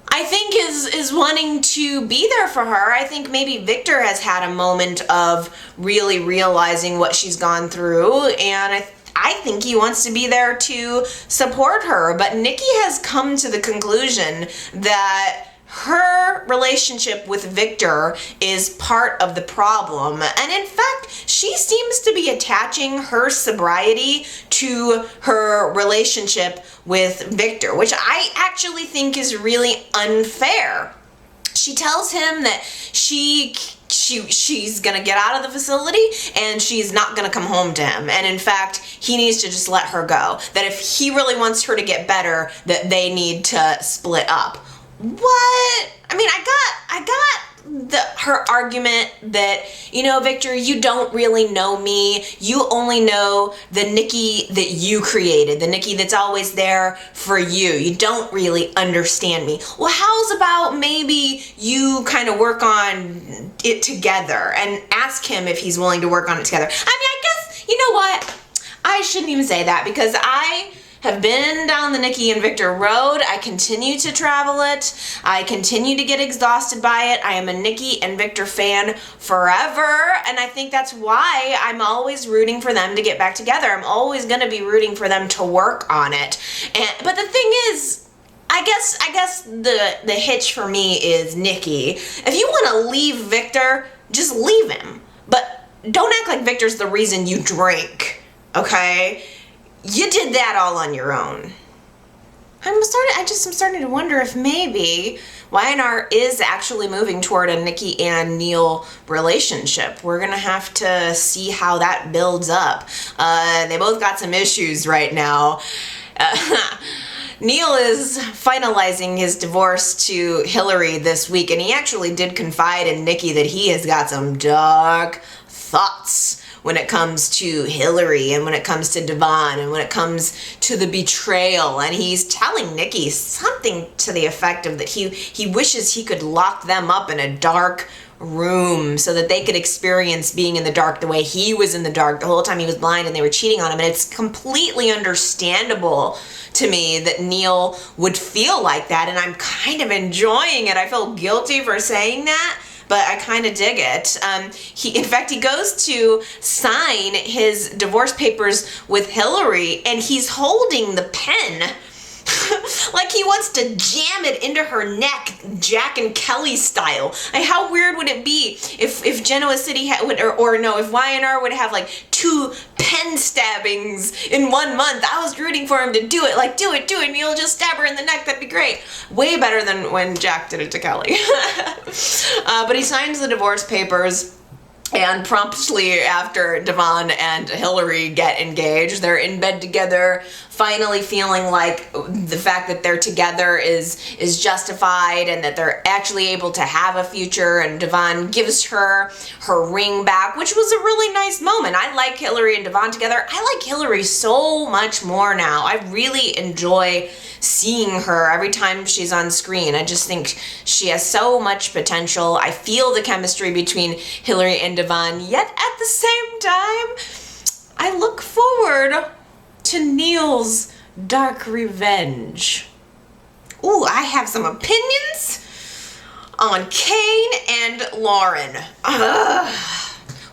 I think, is wanting to be there for her. I think maybe Victor has had a moment of really realizing what she's gone through, and I think he wants to be there to support her. But Nikki has come to the conclusion that her relationship with Victor is part of the problem. And in fact, she seems to be attaching her sobriety to her relationship with Victor, which I actually think is really unfair. She tells him that she's gonna get out of the facility and she's not gonna come home to him. And in fact, he needs to just let her go. That if he really wants her to get better, that they need to split up. What? I mean, I got her argument that, you know, Victor, you don't really know me. You only know the Nikki that you created, the Nikki that's always there for you. You don't really understand me. Well, how's about maybe you kind of work on it together and ask him if he's willing to work on it together? I mean, I guess, you know what? I shouldn't even say that, because I have been down the Nikki and Victor road. I continue to travel it. I continue to get exhausted by it. I am a Nikki and Victor fan forever, and I think that's why I'm always rooting for them to get back together. I'm always going to be rooting for them to work on it. But the thing is, I guess the hitch for me is Nikki. If you want to leave Victor, just leave him. But don't act like Victor's the reason you drink, okay? You did that all on your own. I'm starting to wonder if maybe Y&R is actually moving toward a Nikki and Neil relationship. We're gonna have to see how that builds up. They both got some issues right now. Neil is finalizing his divorce to Hillary this week, and he actually did confide in Nikki that he has got some dark thoughts when it comes to Hillary and when it comes to Devon and when it comes to the betrayal. And he's telling Nikki something to the effect of that he wishes he could lock them up in a dark room so that they could experience being in the dark the way he was in the dark the whole time he was blind and they were cheating on him. And it's completely understandable to me that Neil would feel like that, and I'm kind of enjoying it. I feel guilty for saying that, but I kind of dig it. In fact, he goes to sign his divorce papers with Hillary, and he's holding the pen like he wants to jam it into her neck, Jack and Kelly style. Like, how weird would it be if Genoa City if Y&R would have like 2 pen stabbings in 1 month? I was rooting for him to do it. Like, do it, Neil, just stab her in the neck. That'd be great. Way better than when Jack did it to Kelly. But he signs the divorce papers. And promptly after Devon and Hillary get engaged, they're in bed together, finally feeling like the fact that they're together is justified and that they're actually able to have a future. And Devon gives her ring back, which was a really nice moment. I like Hillary and Devon together. I like Hillary so much more now. I really enjoy seeing her every time she's on screen. I just think she has so much potential. I feel the chemistry between Hillary and Devon, yet at the same time, I look forward to Neil's dark revenge. Ooh, I have some opinions on Kane and Lauren.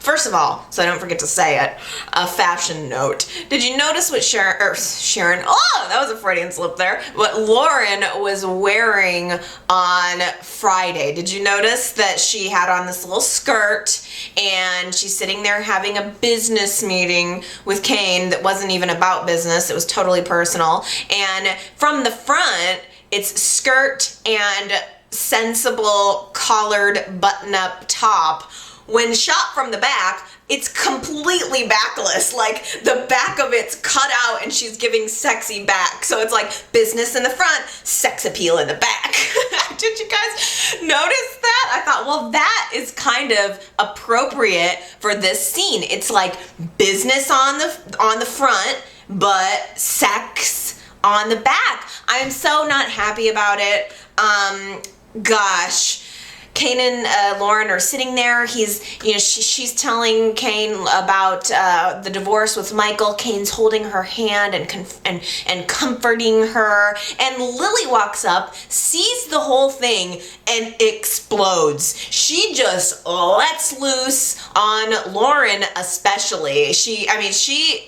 First of all, so I don't forget to say it, a fashion note. Did you notice what Sharon, oh, that was a Freudian slip there, what Lauren was wearing on Friday? Did you notice that she had on this little skirt and she's sitting there having a business meeting with Kane that wasn't even about business, it was totally personal. And from the front, it's skirt and sensible collared button-up top. When shot from the back, it's completely backless. Like, the back of it's cut out and she's giving sexy back. So it's like business in the front, sex appeal in the back. Did you guys notice that? I thought, well, that is kind of appropriate for this scene. It's like business on the front, but sex on the back. I'm so not happy about it. Gosh. Kane and Lauren are sitting there. She's telling Kane about the divorce with Michael. Kane's holding her hand and comforting her. And Lily walks up, sees the whole thing, and explodes. She just lets loose on Lauren, especially. She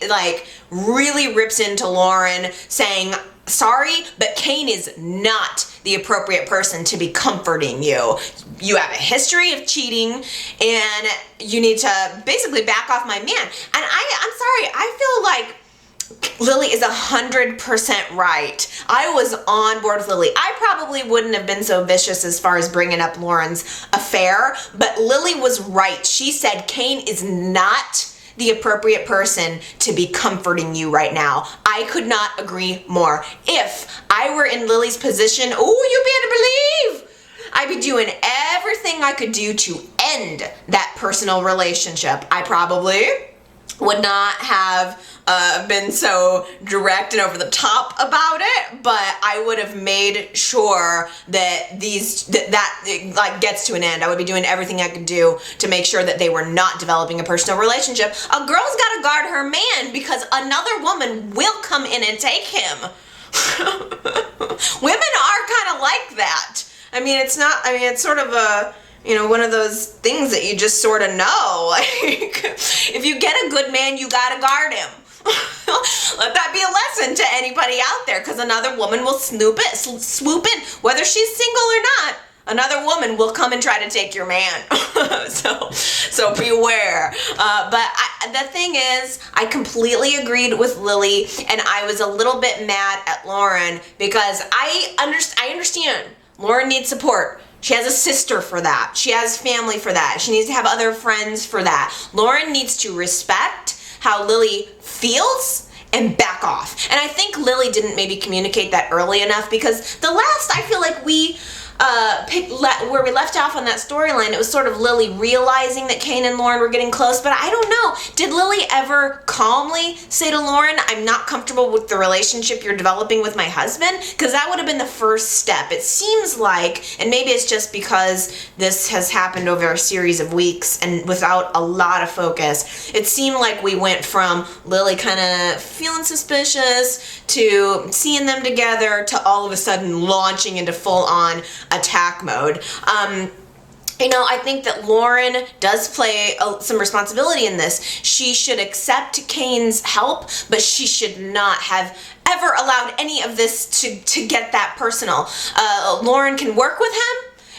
like really rips into Lauren, saying, sorry, but Kane is not the appropriate person to be comforting you. You have a history of cheating, and you need to basically back off my man. And I'm sorry, I feel like Lily is 100% right. I was on board with Lily. I probably wouldn't have been so vicious as far as bringing up Lauren's affair, but Lily was right. She said Kane is not the appropriate person to be comforting you right now. I could not agree more. If I were in Lily's position, you better believe I'd be doing everything I could do to end that personal relationship. I probably would not have been so direct and over the top about it, but I would have made sure that that gets to an end. I would be doing everything I could do to make sure that they were not developing a personal relationship. A girl's got to guard her man because another woman will come in and take him. Women are kind of like that. It's sort of a, one of those things that you just sort of know. Like, if you get a good man, you gotta guard him. Let that be a lesson to anybody out there, because another woman will swoop in, whether she's single or not. Another woman will come and try to take your man. so beware. But the thing is, I completely agreed with Lily, and I was a little bit mad at Lauren because I understand Lauren needs support. She has a sister for that. She has family for that. She needs to have other friends for that. Lauren needs to respect how Lily feels and back off. And I think Lily didn't maybe communicate that early enough, because the last, I feel like we where we left off on that storyline, it was sort of Lily realizing that Kane and Lauren were getting close, but I don't know. Did Lily ever calmly say to Lauren, I'm not comfortable with the relationship you're developing with my husband? Because that would have been the first step. It seems like, and maybe it's just because this has happened over a series of weeks and without a lot of focus, it seemed like we went from Lily kind of feeling suspicious to seeing them together to all of a sudden launching into full-on attack mode. I think that Lauren does play some responsibility in this. She should accept Kane's help, but she should not have ever allowed any of this to get that personal. Lauren can work with him,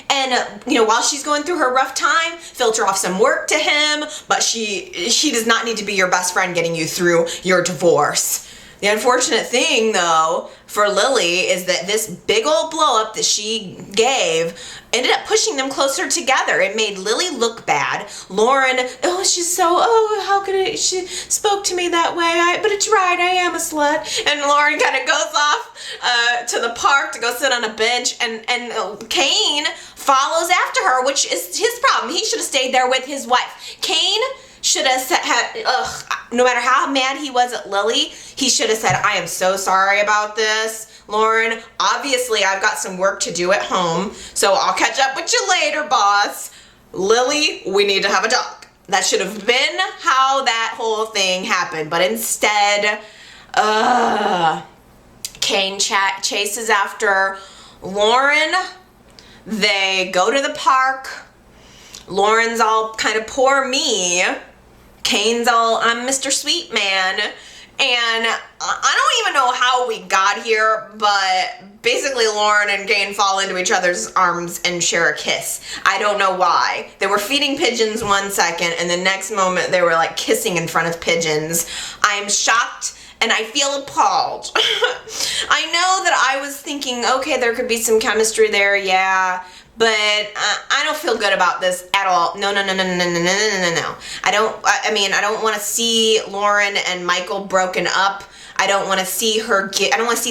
and while she's going through her rough time, filter off some work to him, but she does not need to be your best friend getting you through your divorce. The unfortunate thing, though, for Lily is that this big old blow up that she gave ended up pushing them closer together. It made Lily look bad. Lauren, how could it, she spoke to me that way, but it's right, I am a slut. And Lauren kind of goes off to the park to go sit on a bench, and Kane follows after her, which is his problem. He should have stayed there with his wife. Kane should have no matter how mad he was at Lily, he should have said, I am so sorry about this, Lauren. Obviously, I've got some work to do at home, so I'll catch up with you later, boss. Lily, we need to have a talk. That should have been how that whole thing happened, but instead, Kane chases after Lauren. They go to the park. Lauren's all kind of poor me. Kane's all, I'm Mr. Sweet Man. And I don't even know how we got here, but basically Lauren and Kane fall into each other's arms and share a kiss. I don't know why. They were feeding pigeons one second, and the next moment they were like kissing in front of pigeons. I am shocked and I feel appalled. I know that I was thinking, okay, there could be some chemistry there, yeah. But I don't feel good about this at all. No. I don't want to see Lauren and Michael broken up. I don't want to see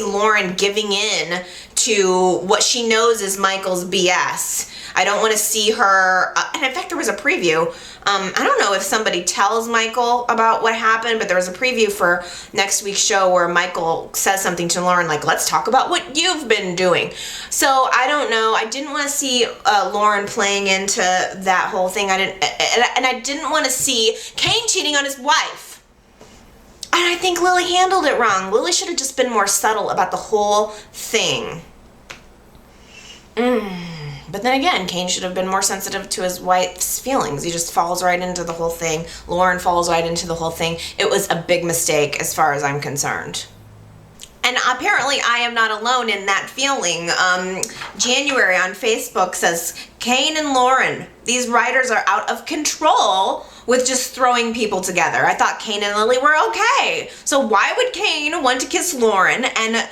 Lauren giving in to what she knows is Michael's BS. I don't want to see her, and in fact there was a preview. I don't know if somebody tells Michael about what happened, but there was a preview for next week's show where Michael says something to Lauren like, let's talk about what you've been doing. So I don't know. I didn't want to see Lauren playing into that whole thing. I didn't want to see Kane cheating on his wife. And I think Lily handled it wrong. Lily should have just been more subtle about the whole thing. But then again, Kane should have been more sensitive to his wife's feelings. He just falls right into the whole thing. Lauren falls right into the whole thing. It was a big mistake as far as I'm concerned. And apparently I am not alone in that feeling. January on Facebook says, Kane and Lauren, these writers are out of control with just throwing people together. I thought Kane and Lily were okay. So why would Kane want to kiss Lauren and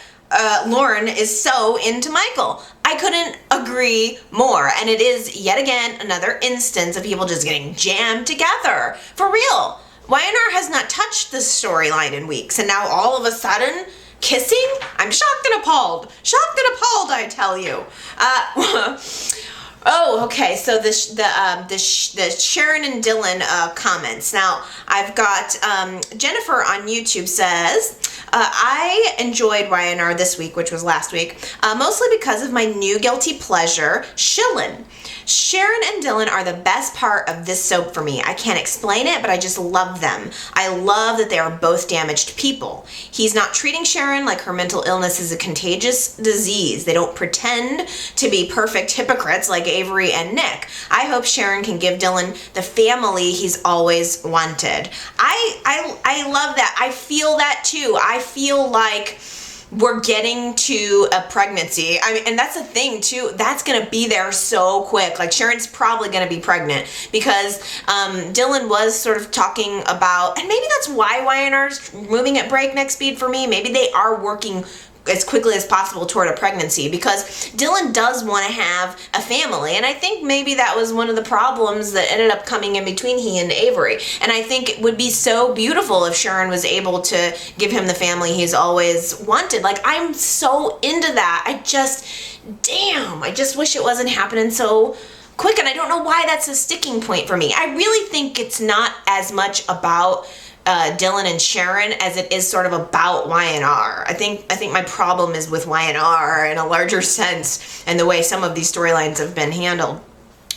Lauren is so into Michael? I couldn't agree more. And it is yet again another instance of people just getting jammed together. For real. YNR has not touched this storyline in weeks. And now all of a sudden, kissing? I'm shocked and appalled. Shocked and appalled, I tell you. Oh, okay. So the Sharon and Dylan comments. Now, I've got Jennifer on YouTube says, I enjoyed YNR this week, which was last week, mostly because of my new guilty pleasure, Shillin'. Sharon and Dylan are the best part of this soap for me. I can't explain it, but I just love them. I love that they are both damaged people. He's not treating Sharon like her mental illness is a contagious disease. They don't pretend to be perfect hypocrites like Avery and Nick. I hope Sharon can give Dylan the family he's always wanted. I love that. I feel that too. I feel like we're getting to a pregnancy. I mean, and that's the thing too. That's gonna be there so quick. Like Sharon's probably gonna be pregnant because Dylan was sort of talking about, and maybe that's why YNR's moving at breakneck speed for me. Maybe they are working as quickly as possible toward a pregnancy because Dylan does want to have a family, and I think maybe that was one of the problems that ended up coming in between he and Avery. And I think it would be so beautiful if Sharon was able to give him the family he's always wanted. Like, I'm so into that. I just wish it wasn't happening so quick, and I don't know why that's a sticking point for me. I really think it's not as much about Dylan and Sharon as it is sort of about YNR. I think my problem is with YNR in a larger sense and the way some of these storylines have been handled.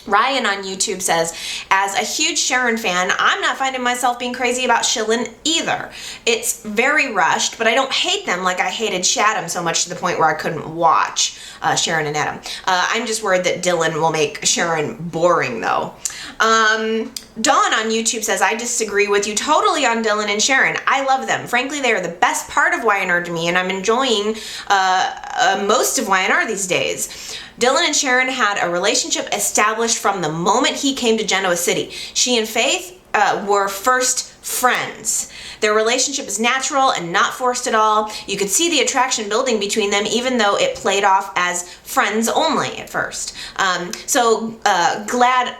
Ryan on YouTube says, as a huge Sharon fan, I'm not finding myself being crazy about Shillin' either. It's very rushed, but I don't hate them like I hated Shaddam so much to the point where I couldn't watch Sharon and Adam. I'm just worried that Dylan will make Sharon boring though. Dawn on YouTube says, I disagree with you totally on Dylan and Sharon. I love them. Frankly, they are the best part of YNR to me, and I'm enjoying most of YNR these days. Dylan and Sharon had a relationship established from the moment he came to Genoa City. She and Faith were first friends. Their relationship is natural and not forced at all. You could see the attraction building between them even though it played off as friends only at first. So glad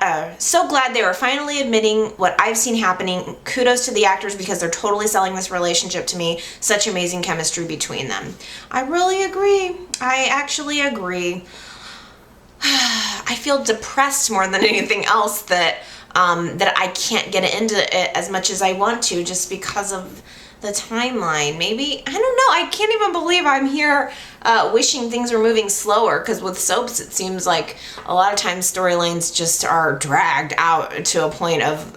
they were finally admitting what I've seen happening. Kudos to the actors because they're totally selling this relationship to me. Such amazing chemistry between them. I really agree. I actually agree. I feel depressed more than anything else that I can't get into it as much as I want to just because of the timeline. Maybe, I don't know, I can't even believe I'm here wishing things were moving slower, because with soaps it seems like a lot of times storylines just are dragged out to a point of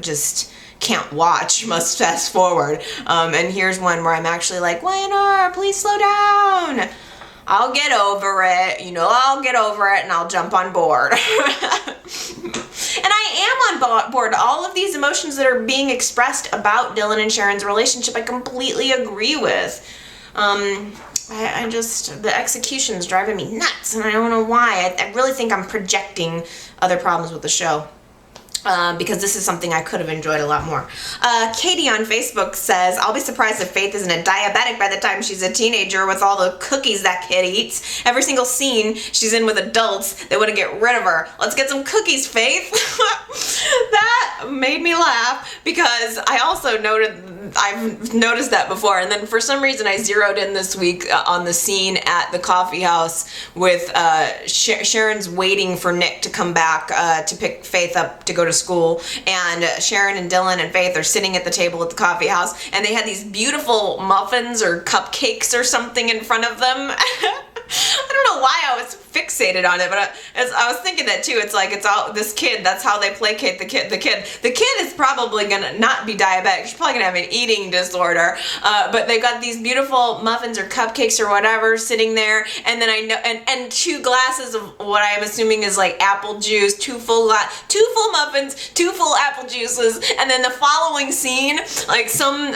just can't watch, must fast forward. And here's one where I'm actually like, YNR, please slow down. I'll get over it, I'll get over it and I'll jump on board. And I am on board. All of these emotions that are being expressed about Dylan and Sharon's relationship, I completely agree with. The execution's driving me nuts and I don't know why. I really think I'm projecting other problems with the show. Because this is something I could have enjoyed a lot more. Katie on Facebook says, I'll be surprised if Faith isn't a diabetic by the time she's a teenager with all the cookies that kid eats. Every single scene she's in with adults, they want to get rid of her. Let's get some cookies, Faith. That made me laugh because I also noted I've noticed that before. And then for some reason I zeroed in this week on the scene at the coffee house with Sharon's waiting for Nick to come back to pick Faith up to go to school. And Sharon and Dylan and Faith are sitting at the table at the coffee house, and they had these beautiful muffins or cupcakes or something in front of them. I don't know why I was fixated on it, but I was thinking that too. It's like, it's all this kid, that's how they placate the kid. The kid is probably gonna not be diabetic. She's probably gonna have an eating disorder. But they've got these beautiful muffins or cupcakes or whatever sitting there, and then I know, and 2 glasses of what I'm assuming is like apple juice, 2 full muffins, 2 full apple juices, and then the following scene, like some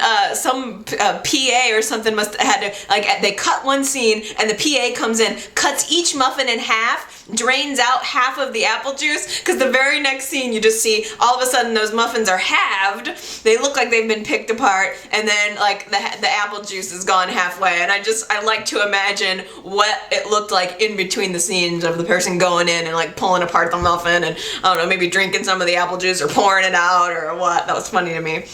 PA or something must have had to, like, they cut one scene and the PA comes in, cuts each muffin in half, drains out half of the apple juice, because the very next scene you just see all of a sudden those muffins are halved, they look like they've been picked apart, and then like the apple juice is gone halfway. And I like to imagine what it looked like in between the scenes of the person going in and like pulling apart the muffin and, I don't know, maybe drinking some of the apple juice or pouring it out or what. That was funny to me.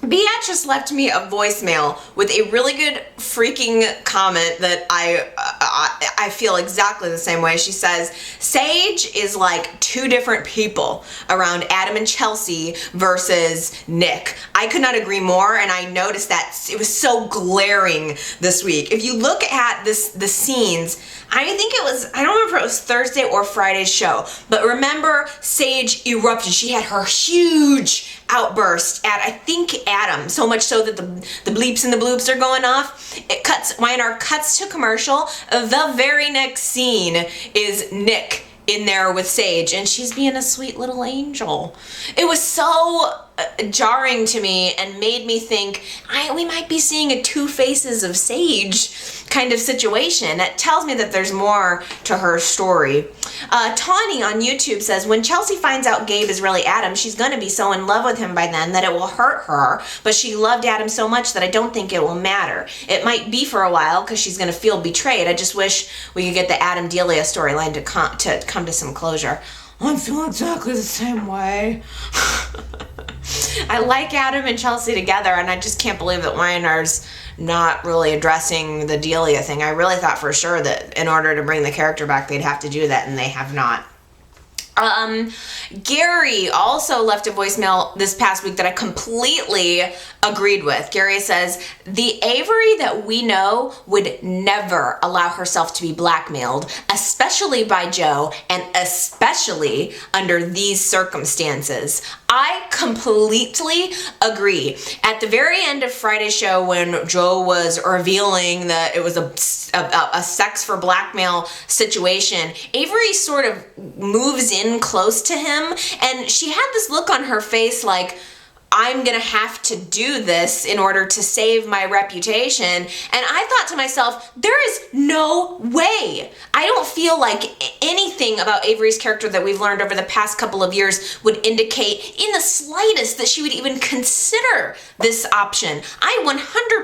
Beatrice left me a voicemail with a really good freaking comment that I feel exactly the same way. She says, Sage is like 2 different people around Adam and Chelsea versus Nick. I could not agree more, and I noticed that it was so glaring this week. If you look at the scenes, I think it was, I don't remember if it was Thursday or Friday's show, but remember Sage erupted. She had her huge outburst at, I think, Adam, so much so that the bleeps and the bloops are going off. It cuts, YNR cuts to commercial. The very next scene is Nick in there with Sage, and she's being a sweet little angel. It was so jarring to me and made me think we might be seeing a 2 faces of Sage kind of situation. That tells me that there's more to her story. Tawny on YouTube says, when Chelsea finds out Gabe is really Adam, she's going to be so in love with him by then that it will hurt her, but she loved Adam so much that I don't think it will matter. It might be for a while because she's going to feel betrayed. I just wish we could get the Adam Delia storyline to come to some closure. I feel exactly the same way. I like Adam and Chelsea together, and I just can't believe that YNR's not really addressing the Delia thing. I really thought for sure that in order to bring the character back, they'd have to do that, and they have not. Gary also left a voicemail this past week that I completely agreed with. Gary says, the Avery that we know would never allow herself to be blackmailed, especially by Joe, and especially under these circumstances. I completely agree. At the very end of Friday's show, when Joe was revealing that it was a sex for blackmail situation, Avery sort of moves in close to him, and she had this look on her face like, I'm gonna have to do this in order to save my reputation. And I thought to myself, there is no way. I don't feel like anything about Avery's character that we've learned over the past couple of years would indicate in the slightest that she would even consider this option. I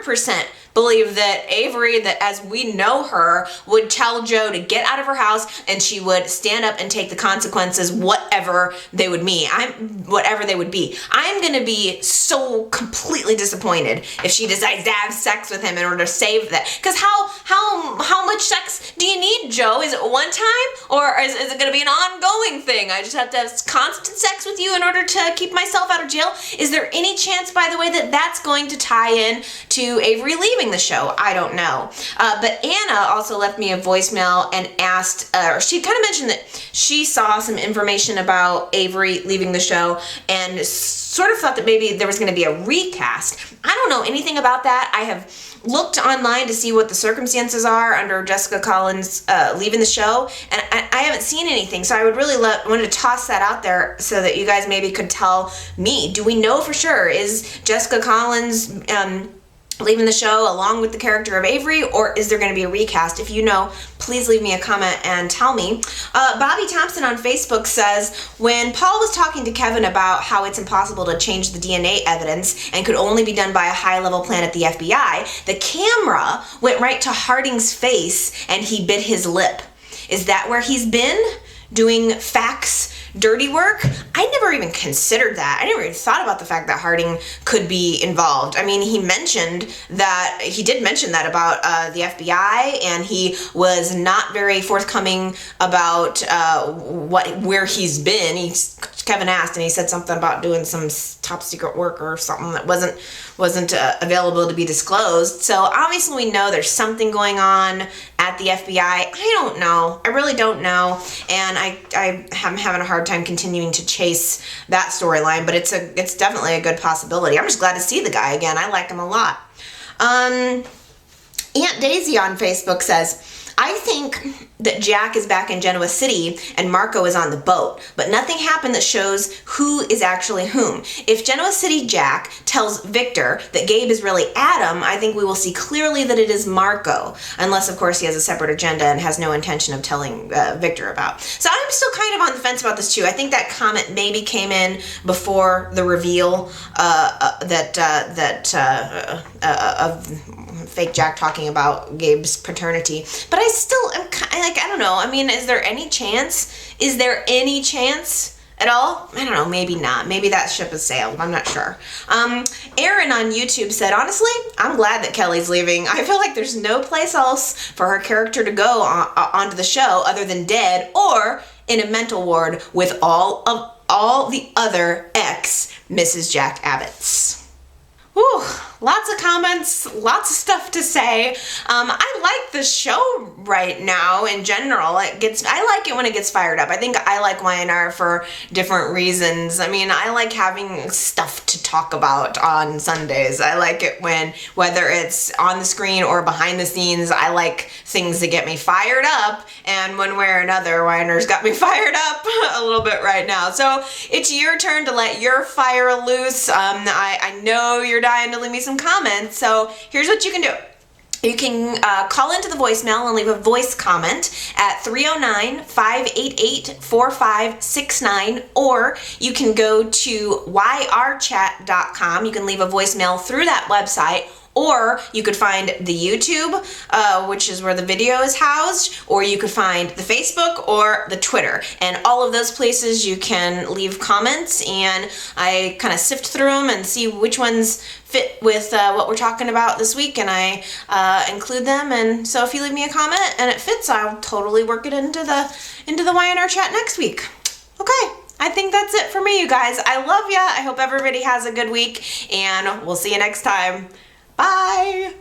100% believe that Avery, that as we know her, would tell Joe to get out of her house, and she would stand up and take the consequences, whatever they would be. I'm gonna be so completely disappointed if she decides to have sex with him in order to save that. Because how much sex do you need, Joe? Is it one time, or is it gonna be an ongoing thing? I just have to have constant sex with you in order to keep myself out of jail? Is there any chance, by the way, that that's going to tie in to Avery leaving the show? I don't know. But Anna also left me a voicemail and asked, or she kind of mentioned that she saw some information about Avery leaving the show and sort of thought that maybe there was going to be a recast. I don't know anything about that. I have looked online to see what the circumstances are under Jessica Collins leaving the show, and I haven't seen anything, so I would really want to toss that out there so that you guys maybe could tell me. Do we know for sure? Is Jessica Collins leaving the show along with the character of Avery, or is there going to be a recast? If you know, please leave me a comment and tell me. Bobby Thompson on Facebook says, when Paul was talking to Kevin about how it's impossible to change the DNA evidence and could only be done by a high-level plan at the FBI, the camera went right to Harding's face and he bit his lip. Is that where he's been? Doing fax dirty work. I never even considered that. I never even thought about the fact that Harding could be involved. I mean, he did mention that about the FBI, and he was not very forthcoming about where he's been. Kevin asked, and he said something about doing some top secret work or something that wasn't available to be disclosed. So obviously we know there's something going on at the FBI. I don't know. I really don't know, and I'm having a hard time continuing to chase that storyline. But it's definitely a good possibility. I'm just glad to see the guy again. I like him a lot. Aunt Daisy on Facebook says, I think that Jack is back in Genoa City and Marco is on the boat, but nothing happened that shows who is actually whom. If Genoa City Jack tells Victor that Gabe is really Adam, I think we will see clearly that it is Marco, unless of course he has a separate agenda and has no intention of telling Victor about. So I'm still kind of on the fence about this too. I think that comment maybe came in before the reveal of fake Jack talking about Gabe's paternity, but I still am I don't know. I mean, is there any chance? Is there any chance at all? I don't know. Maybe not. Maybe that ship has sailed. I'm not sure. Aaron on YouTube said, honestly, I'm glad that Kelly's leaving. I feel like there's no place else for her character to go onto the show other than dead or in a mental ward with all the other ex-Mrs. Jack Abbotts. Whew, lots of comments, lots of stuff to say. I like the show right now in general. I like it when it gets fired up. I think I like YNR for different reasons. I mean, I like having stuff to talk about on Sundays. I like it whether it's on the screen or behind the scenes, I like things that get me fired up. And one way or another, YNR's got me fired up a little bit right now. So it's your turn to let your fire loose. I know you're dying to leave me some comments, so here's what you can do. You can call into the voicemail and leave a voice comment at 309-588-4569, or you can go to yrchat.com. You can leave a voicemail through that website, or you could find the YouTube, which is where the video is housed, or you could find the Facebook or the Twitter. And all of those places you can leave comments, and I kind of sift through them and see which ones fit with what we're talking about this week, and I include them. And so if you leave me a comment and it fits, I'll totally work it into the YNR chat next week. Okay. I think that's it for me, you guys. I love ya. I hope everybody has a good week, and we'll see you next time. Bye!